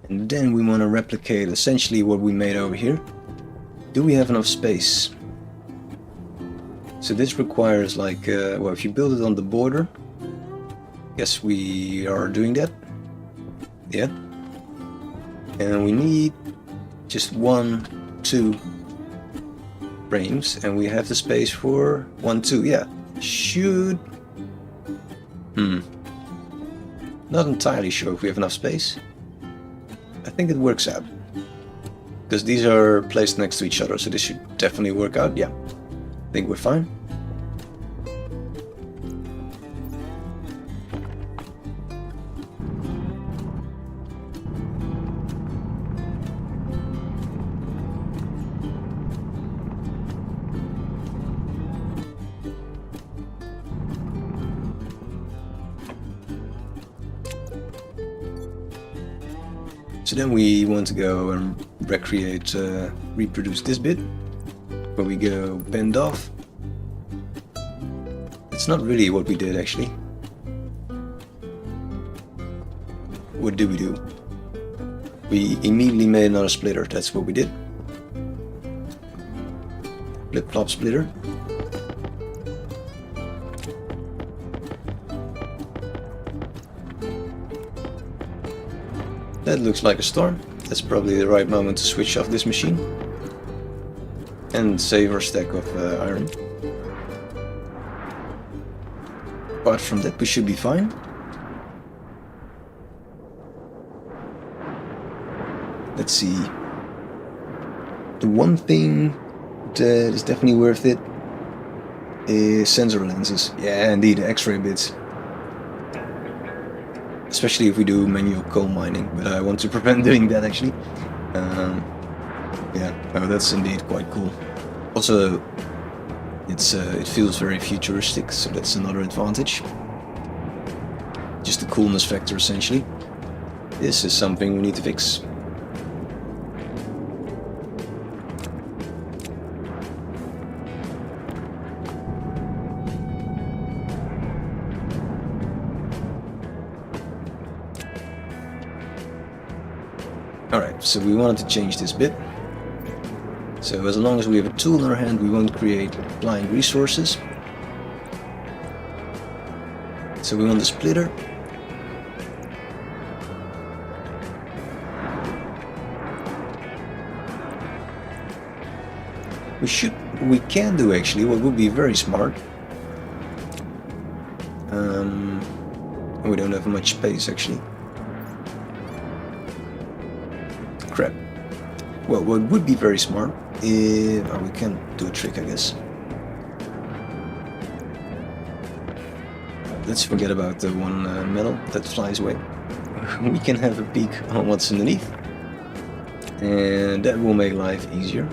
And then we want to replicate essentially what we made over here. Do we have enough space? So this requires like, well, if you build it on the border, yes, we are doing that. Yeah. And we need just 1, 2 frames, and we have the space for 1, 2. Yeah, should. Not entirely sure if we have enough space. I think it works out, because these are placed next to each other, so this should definitely work out. Yeah, I think we're fine. So then we want to go and reproduce this bit, where we go bend off. It's not really what we did actually. What did we do? We immediately made another splitter, that's what we did. Flip-flop splitter. That looks like a storm. That's probably the right moment to switch off this machine and save our stack of iron. Apart from that, we should be fine. Let's see. The one thing that is definitely worth it is sensor lenses. Yeah, indeed, X-ray bits. Especially if we do manual coal mining, but I want to prevent doing that actually. Yeah, oh, that's indeed quite cool. Also, it feels very futuristic, so that's another advantage. Just the coolness factor essentially. This is something we need to fix. Alright, so we wanted to change this bit. So as long as we have a tool in our hand, we won't create blind resources. So we want the splitter. We can do actually what would be very smart. We don't have much space actually. Crap. Well, what would be very smart if... oh, we can do a trick, I guess. Let's forget about the one metal that flies away. We can have a peek on what's underneath. And that will make life easier.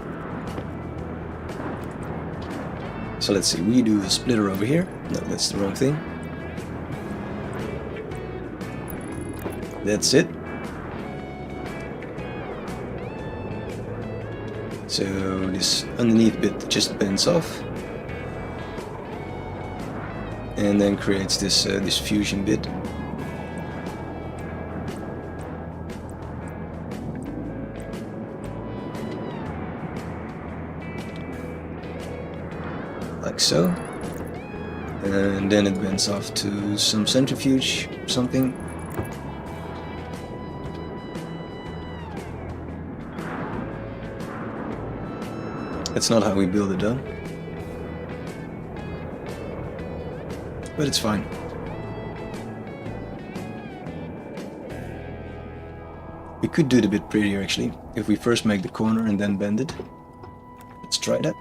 So let's see, we do a splitter over here. No, that's the wrong thing. That's it. So this underneath bit just bends off, and then creates this this fusion bit. Like so, and then it bends off to some centrifuge something. That's not how we build it though. But it's fine. We could do it a bit prettier actually, if we first make the corner and then bend it. Let's try that.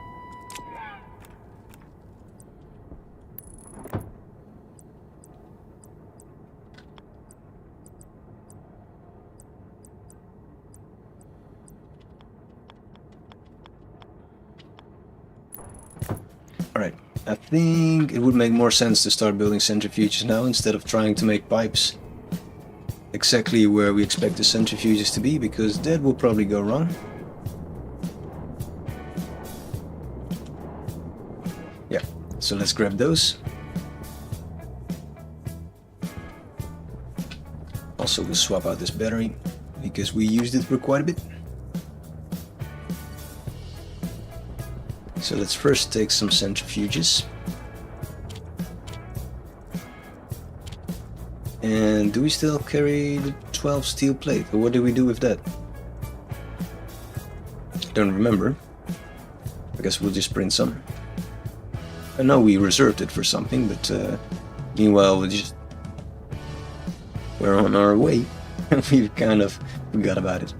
Alright, I think it would make more sense to start building centrifuges now instead of trying to make pipes exactly where we expect the centrifuges to be, because that will probably go wrong. Yeah, so let's grab those. Also, we'll swap out this battery because we used it for quite a bit. So let's first take some centrifuges. And do we still carry the 12 steel plate, or what do we do with that? I don't remember. I guess we'll just print some. I know we reserved it for something, but meanwhile we're on our way. We've kind of forgot about it.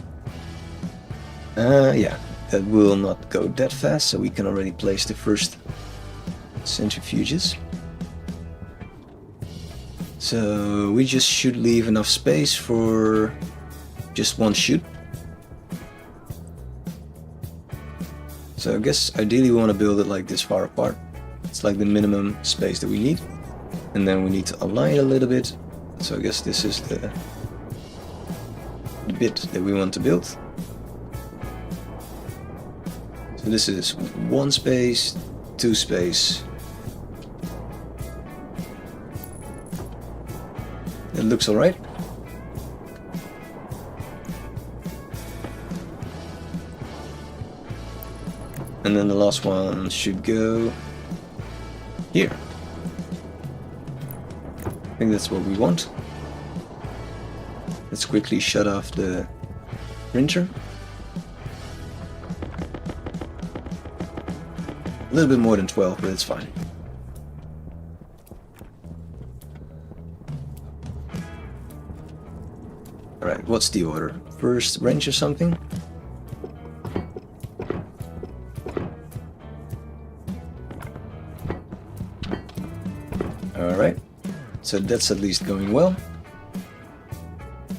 Yeah, that will not go that fast, so we can already place the first centrifuges. So we just should leave enough space for just one chute. So I guess ideally we want to build it like this far apart. It's like the minimum space that we need. And then we need to align it a little bit. So I guess this is the bit that we want to build. So this is one space, two space. It looks alright. And then the last one should go here. I think that's what we want. Let's quickly shut off the printer. A little bit more than 12, but it's fine. Alright, what's the order? First wrench or something? Alright, so that's at least going well.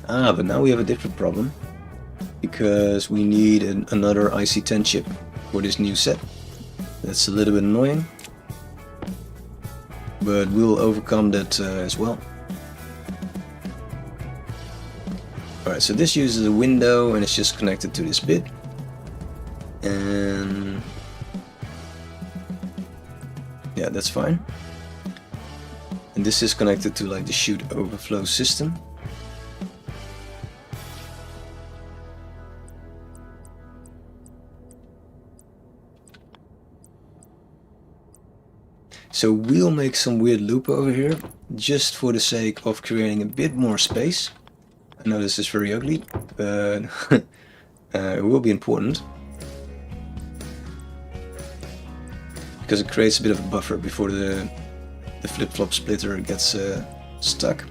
But now we have a different problem. Because we need another IC-10 chip for this new set. That's a little bit annoying. But we'll overcome that as well. Alright, so this uses a window and it's just connected to this bit. And yeah, that's fine. And this is connected to like the chute overflow system. So we'll make some weird loop over here just for the sake of creating a bit more space. I know this is very ugly, but it will be important. Because it creates a bit of a buffer before the flip-flop splitter gets stuck.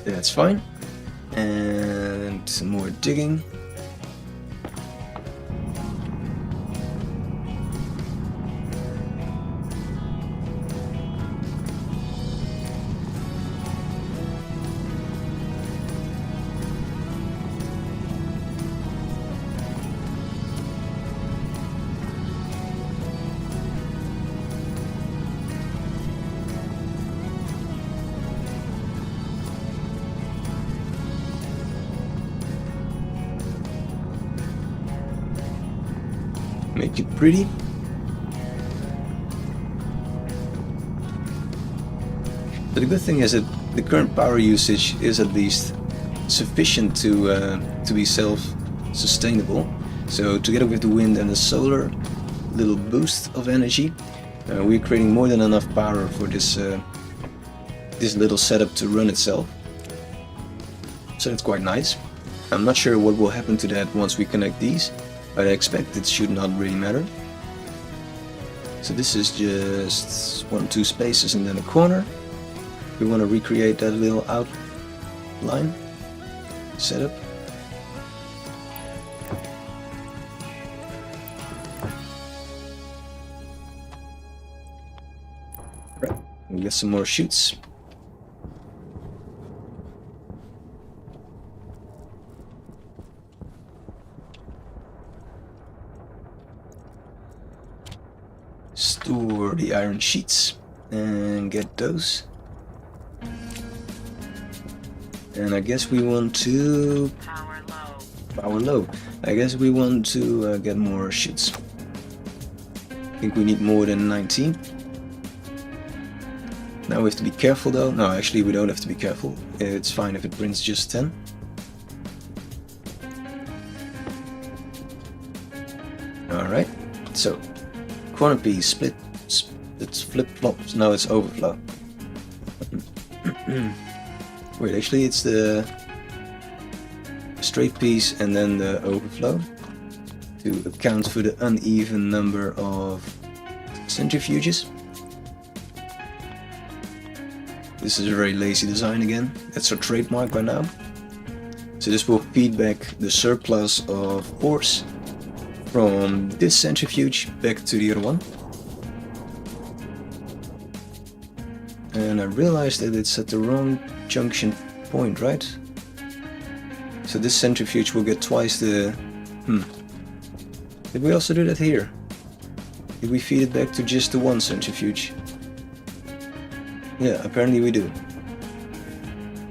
That's fine. And some more digging. Make it pretty. But the good thing is that the current power usage is at least sufficient to be self-sustainable. So together with the wind and the solar little boost of energy, we're creating more than enough power for this this little setup to run itself. So it's quite nice. I'm not sure what will happen to that once we connect these, but I expect it should not really matter. So this is just 1-2 spaces and then a corner. We want to recreate that little outline setup. Right, we get some more chutes. Store the iron sheets and get those. And I guess we want to power low. I guess we want to get more sheets. I think we need more than 19. Now we have to be careful though. No, actually we don't have to be careful. It's fine if it prints just 10. Alright, so corner piece, split, it's flip-flops, now it's overflow. Wait, actually it's the straight piece and then the overflow to account for the uneven number of centrifuges. This is a very lazy design again, that's our trademark by now. So this will feed back the surplus of force from this centrifuge back to the other one. And I realized that it's at the wrong junction point, right? So this centrifuge will get twice the... Did we also do that here? Did we feed it back to just the one centrifuge? Yeah, apparently we do.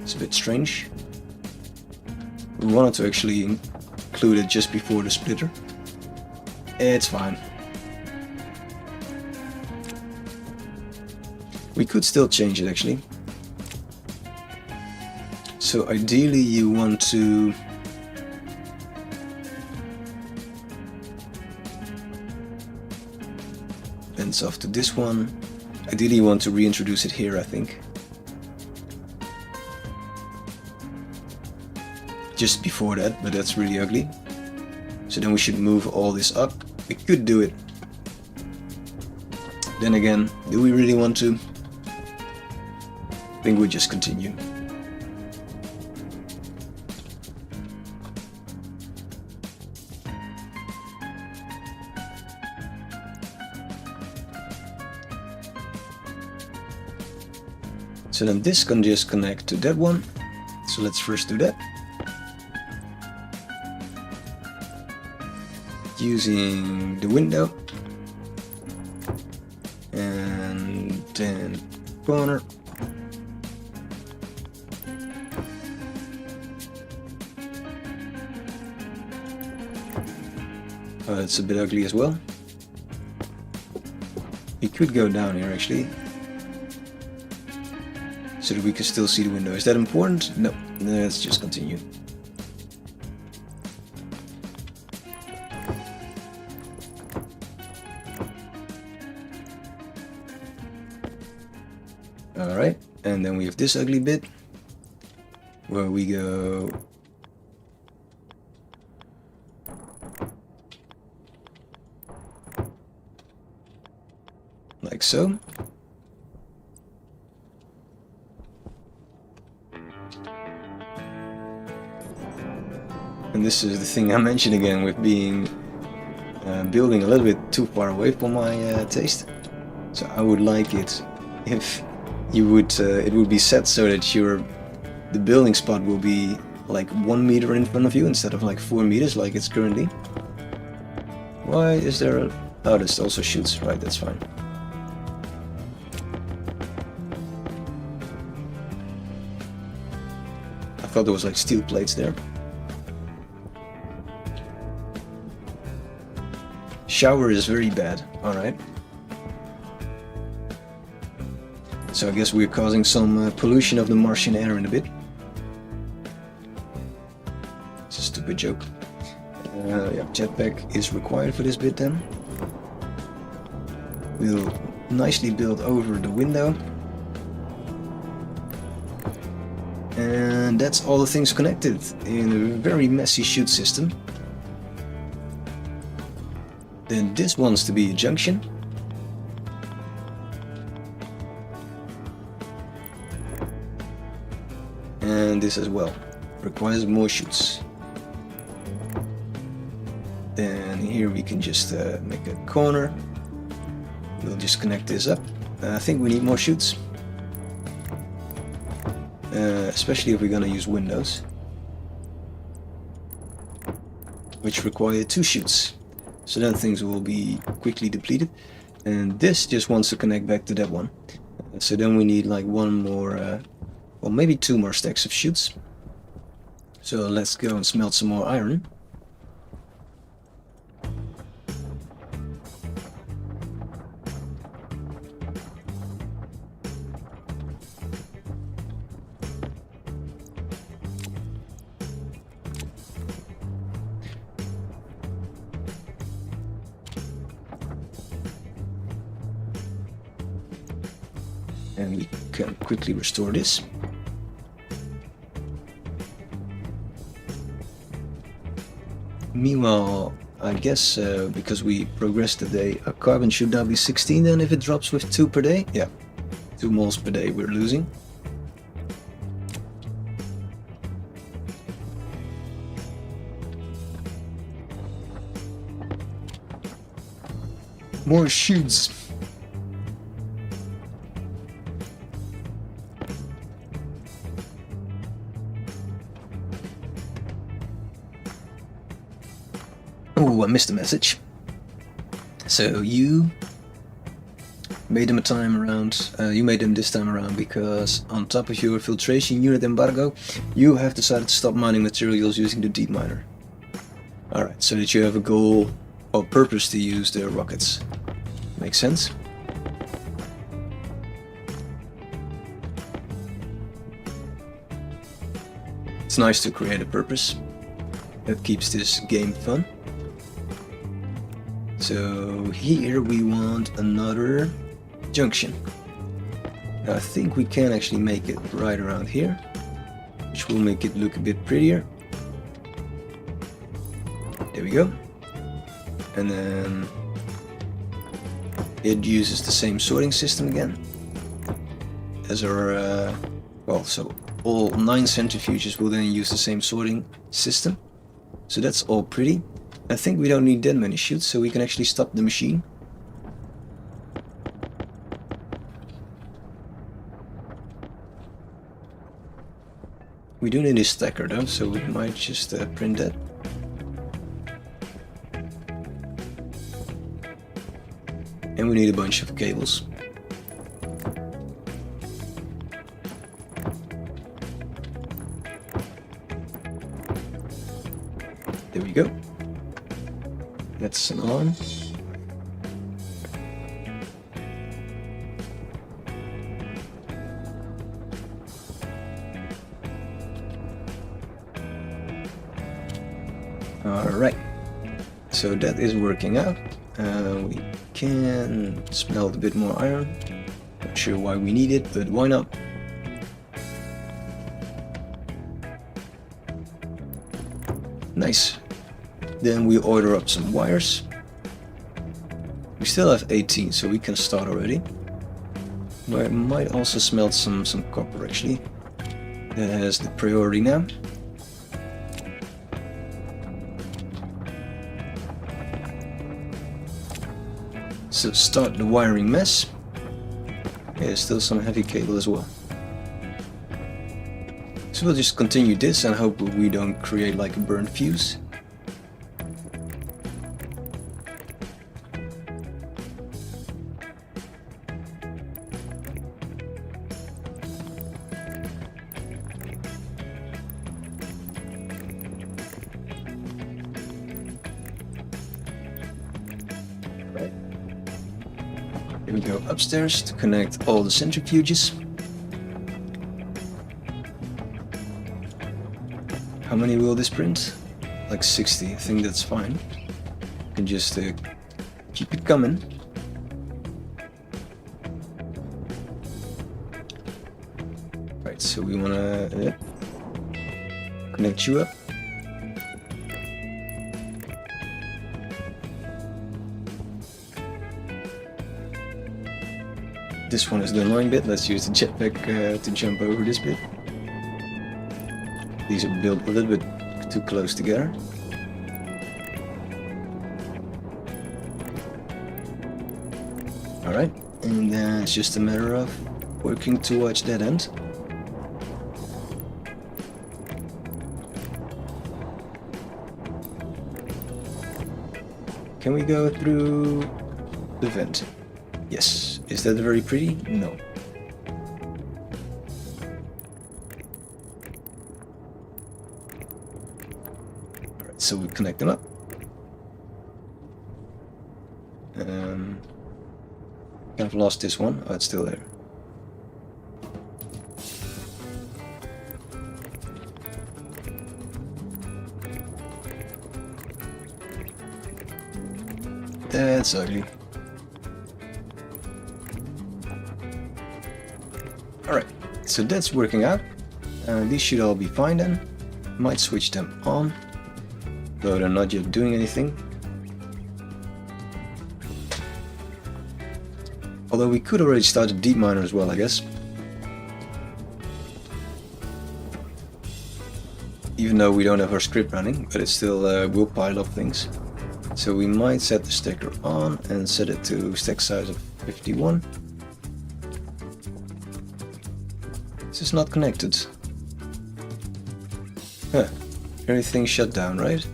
It's a bit strange. We wanted to actually include it just before the splitter. It's fine. We could still change it actually. So ideally you want to fence off to this one. Ideally you want to reintroduce it here, I think. Just before that, but that's really ugly. So then we should move all this up. We could do it. Then again, do we really want to? I think we just continue. So then this can just connect to that one. So let's first do that. Using the window. And then corner. Oh, that's a bit ugly as well. We could go down here actually, so that we can still see the window. Is that important? No, let's just continue. Alright, and then we have this ugly bit where we go like so. And this is the thing I mentioned again with being building a little bit too far away from my taste. So I would like it if you would it would be set so that the building spot will be like 1 meter in front of you instead of like 4 meters like it's currently. Why is there a... Oh, this also shoots, right, that's fine. I thought there was like steel plates there. Shower is very bad, alright. So I guess we're causing some pollution of the Martian air in a bit. It's a stupid joke. Yeah, jetpack is required for this bit then. We'll nicely build over the window. And that's all the things connected in a very messy chute system. Then this wants to be a junction. And this as well. Requires more chutes. Then here we can just make a corner. We'll just connect this up. I think we need more chutes. Especially if we're gonna use windows. Which require 2 chutes. So then things will be quickly depleted. And this just wants to connect back to that one. So then we need like one more, well maybe 2 more stacks of chutes. So let's go and smelt some more iron. And we can quickly restore this. Meanwhile, I guess because we progressed today, our carbon should now be 16 then if it drops with 2 per day. Yeah, 2 moles per day we're losing. More chutes. Oh, I missed a message. So you made them a time around, you made them this time around because on top of your filtration unit embargo, you have decided to stop mining materials using the deep miner. Alright, so that you have a goal or purpose to use the rockets. Makes sense? It's nice to create a purpose. That keeps this game fun. So here we want another junction. Now I think we can actually make it right around here, which will make it look a bit prettier. There we go. And then it uses the same sorting system again as our, well, so all 9 centrifuges will then use the same sorting system. So that's all pretty. I think we don't need that many chutes, so we can actually stop the machine. We do need a stacker though, so we might just print that. And we need a bunch of cables. There we go. That's on. Alright, so that is working out. We can smelt a bit more iron. Not sure why we need it, but why not? Nice. Then we order up some wires. We still have 18, so we can start already. But I might also smelt some copper actually. That has the priority now. So start the wiring mess. Yeah, there's still some heavy cable as well. So we'll just continue this and hope we don't create like a burnt fuse. Here we go upstairs to connect all the centrifuges. How many will this print? Like 60, I think that's fine. You can just keep it coming. Right, Alright, so we wanna connect you up. This one is the annoying bit. Let's use the jetpack to jump over this bit. These are built a little bit too close together. Alright, and then it's just a matter of working towards that end. Can we go through the vent? Yes. Is that very pretty? No. Alright, so we connect them up. I've lost this one. Oh, it's still there. That's ugly. Alright, so that's working out. These should all be fine then. Might switch them on, though they're not yet doing anything. Although we could already start a deep miner as well, I guess. Even though we don't have our script running, but it still will pile up things. So we might set the stacker on and set it to stack size of 51. This is not connected. Huh. Everything shut down, right?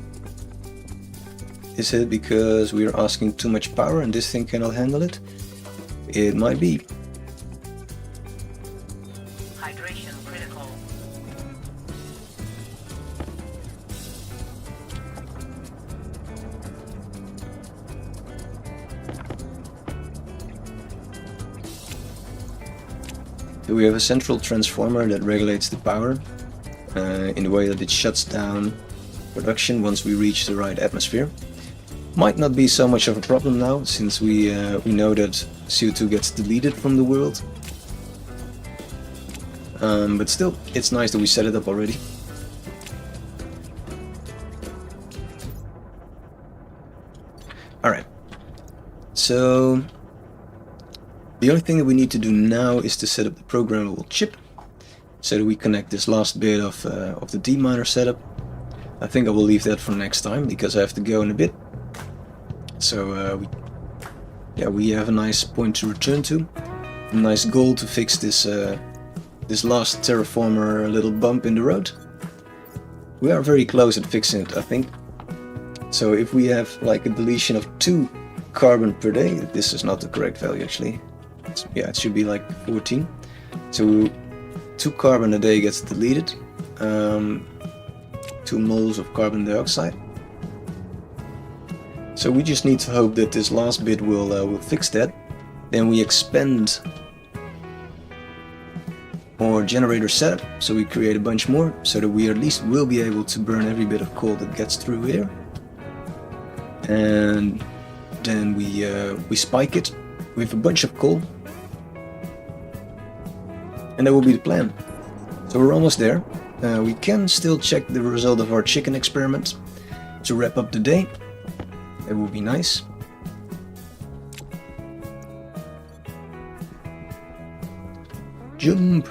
Is it because we are asking too much power and this thing cannot handle it? It might be. Hydration critical. We have a central transformer that regulates the power in the way that it shuts down production once we reach the right atmosphere. Might not be so much of a problem now, since we know that CO2 gets deleted from the world. But still, it's nice that we set it up already. Alright, so the only thing that we need to do now is to set up the programmable chip, so that we connect this last bit of the D-miner setup. I think I will leave that for next time, because I have to go in a bit. So we have a nice point to return to, a nice goal to fix this this last terraformer little bump in the road. We are very close at fixing it, I think. So if we have like a deletion of 2 carbon per day, this is not the correct value actually. It should be like 14. So 2 carbon a day gets deleted, 2 moles of carbon dioxide. So we just need to hope that this last bit will fix that. Then we expand our generator setup, so we create a bunch more, so that we at least will be able to burn every bit of coal that gets through here. And then we spike it with a bunch of coal. And that will be the plan. So we're almost there. We can still check the result of our chicken experiment to wrap up the day. It would be nice. Jump!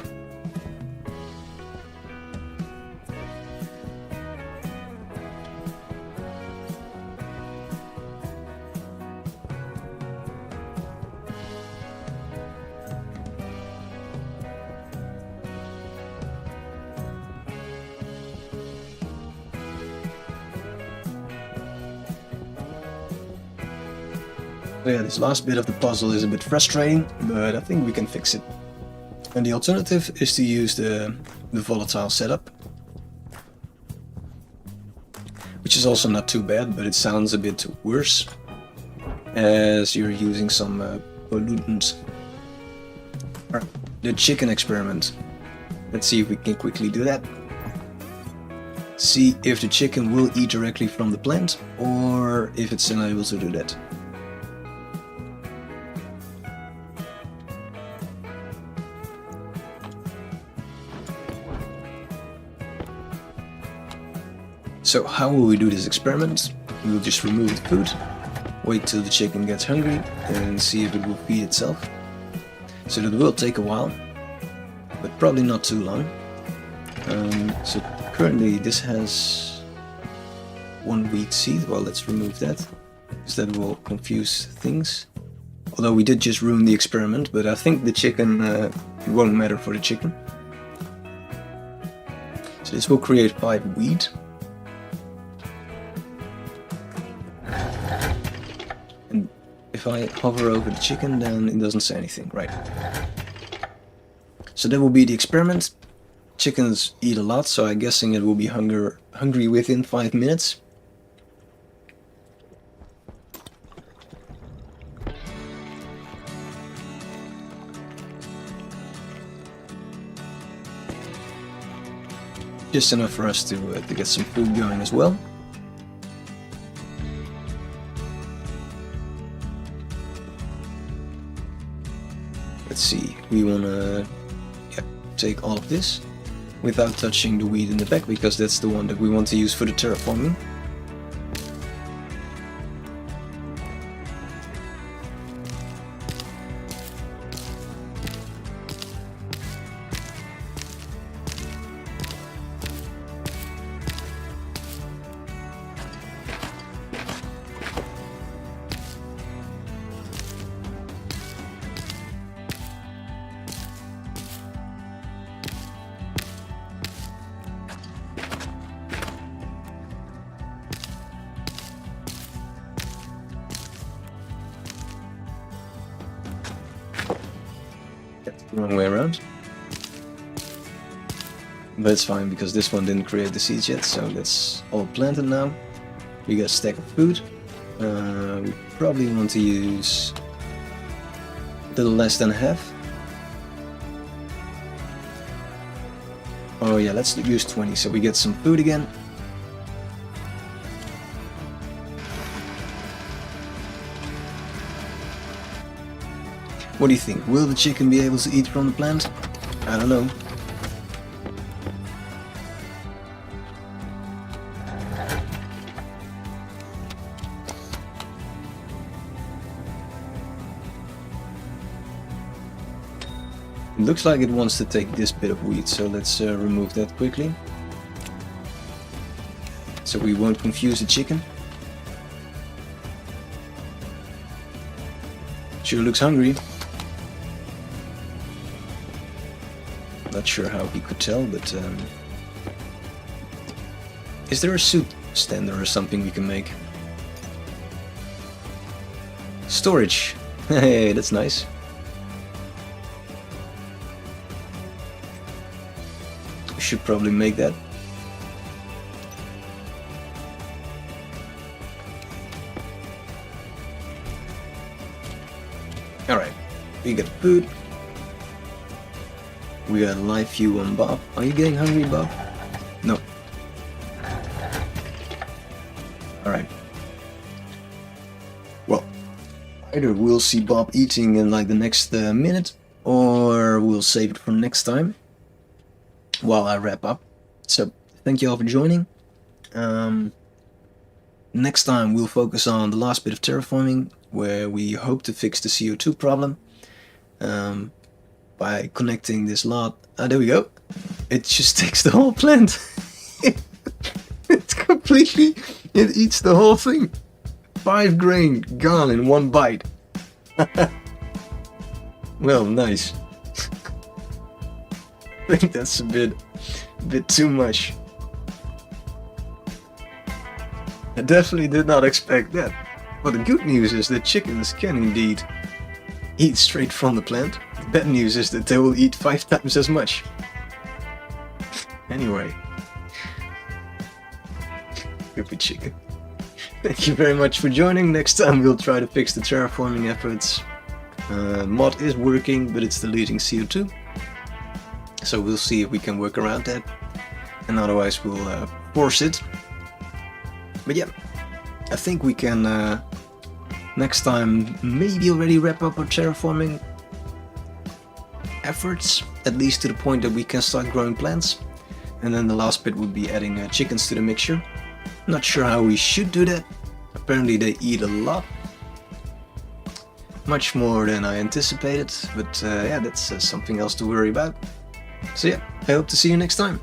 So yeah, this last bit of the puzzle is a bit frustrating, but I think we can fix it. And the alternative is to use the volatile setup, which is also not too bad, but it sounds a bit worse as you're using some pollutants. Alright, the chicken experiment. Let's see if we can quickly do that. See if the chicken will eat directly from the plant, or if it's unable to do that. So how will we do this experiment? We will just remove the food, wait till the chicken gets hungry and see if it will feed itself. So that will take a while, but probably not too long. So currently this has 1 weak seed. Well, let's remove that, because that will confuse things. Although we did just ruin the experiment, but I think the chicken, it won't matter for the chicken. So this will create 5 wheat. And if I hover over the chicken, then it doesn't say anything, right? So that will be the experiment. Chickens eat a lot, so I'm guessing it will be hungry within 5 minutes. Just enough for us to get some food going as well. Let's see, we wanna take all of this without touching the wheat in the back, because that's the one that we want to use for the terraforming. The wrong way around. But it's fine, because this one didn't create the seeds yet, so that's all planted now. We got a stack of food. We probably want to use a little less than half. Oh yeah, let's use 20, so we get some food again. What do you think? Will the chicken be able to eat from the plant? I don't know. It looks like it wants to take this bit of wheat, so let's remove that quickly. So we won't confuse the chicken. Sure looks hungry. Not sure how he could tell, but is there a soup stander or something we can make? Storage. Hey, that's nice. We should probably make that. Alright, we got food. We got a live view on Bob. Are you getting hungry, Bob? No. Alright. Well, either we'll see Bob eating in like the next minute, or we'll save it for next time while I wrap up. So, thank you all for joining. Next time we'll focus on the last bit of terraforming, where we hope to fix the CO2 problem. By connecting this lot. There we go. It just takes the whole plant. It's completely, it eats the whole thing. 5 grain gone in one bite. Well, nice. I think that's a bit too much. I definitely did not expect that. But the good news is that chickens can indeed eat straight from the plant. The bad news is that they will eat 5 times as much. Anyway. Stupid chicken. Thank you very much for joining. Next time we'll try to fix the terraforming efforts. Mod is working, but it's deleting CO2. So we'll see if we can work around that. And otherwise we'll force it. But yeah, I think we can next time maybe already wrap up our terraforming efforts, at least to the point that we can start growing plants. And then the last bit would be adding chickens to the mixture. Not sure how we should do that. Apparently they eat a lot. Much more than I anticipated, but yeah, that's something else to worry about. So yeah, I hope to see you next time.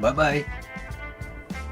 Bye bye.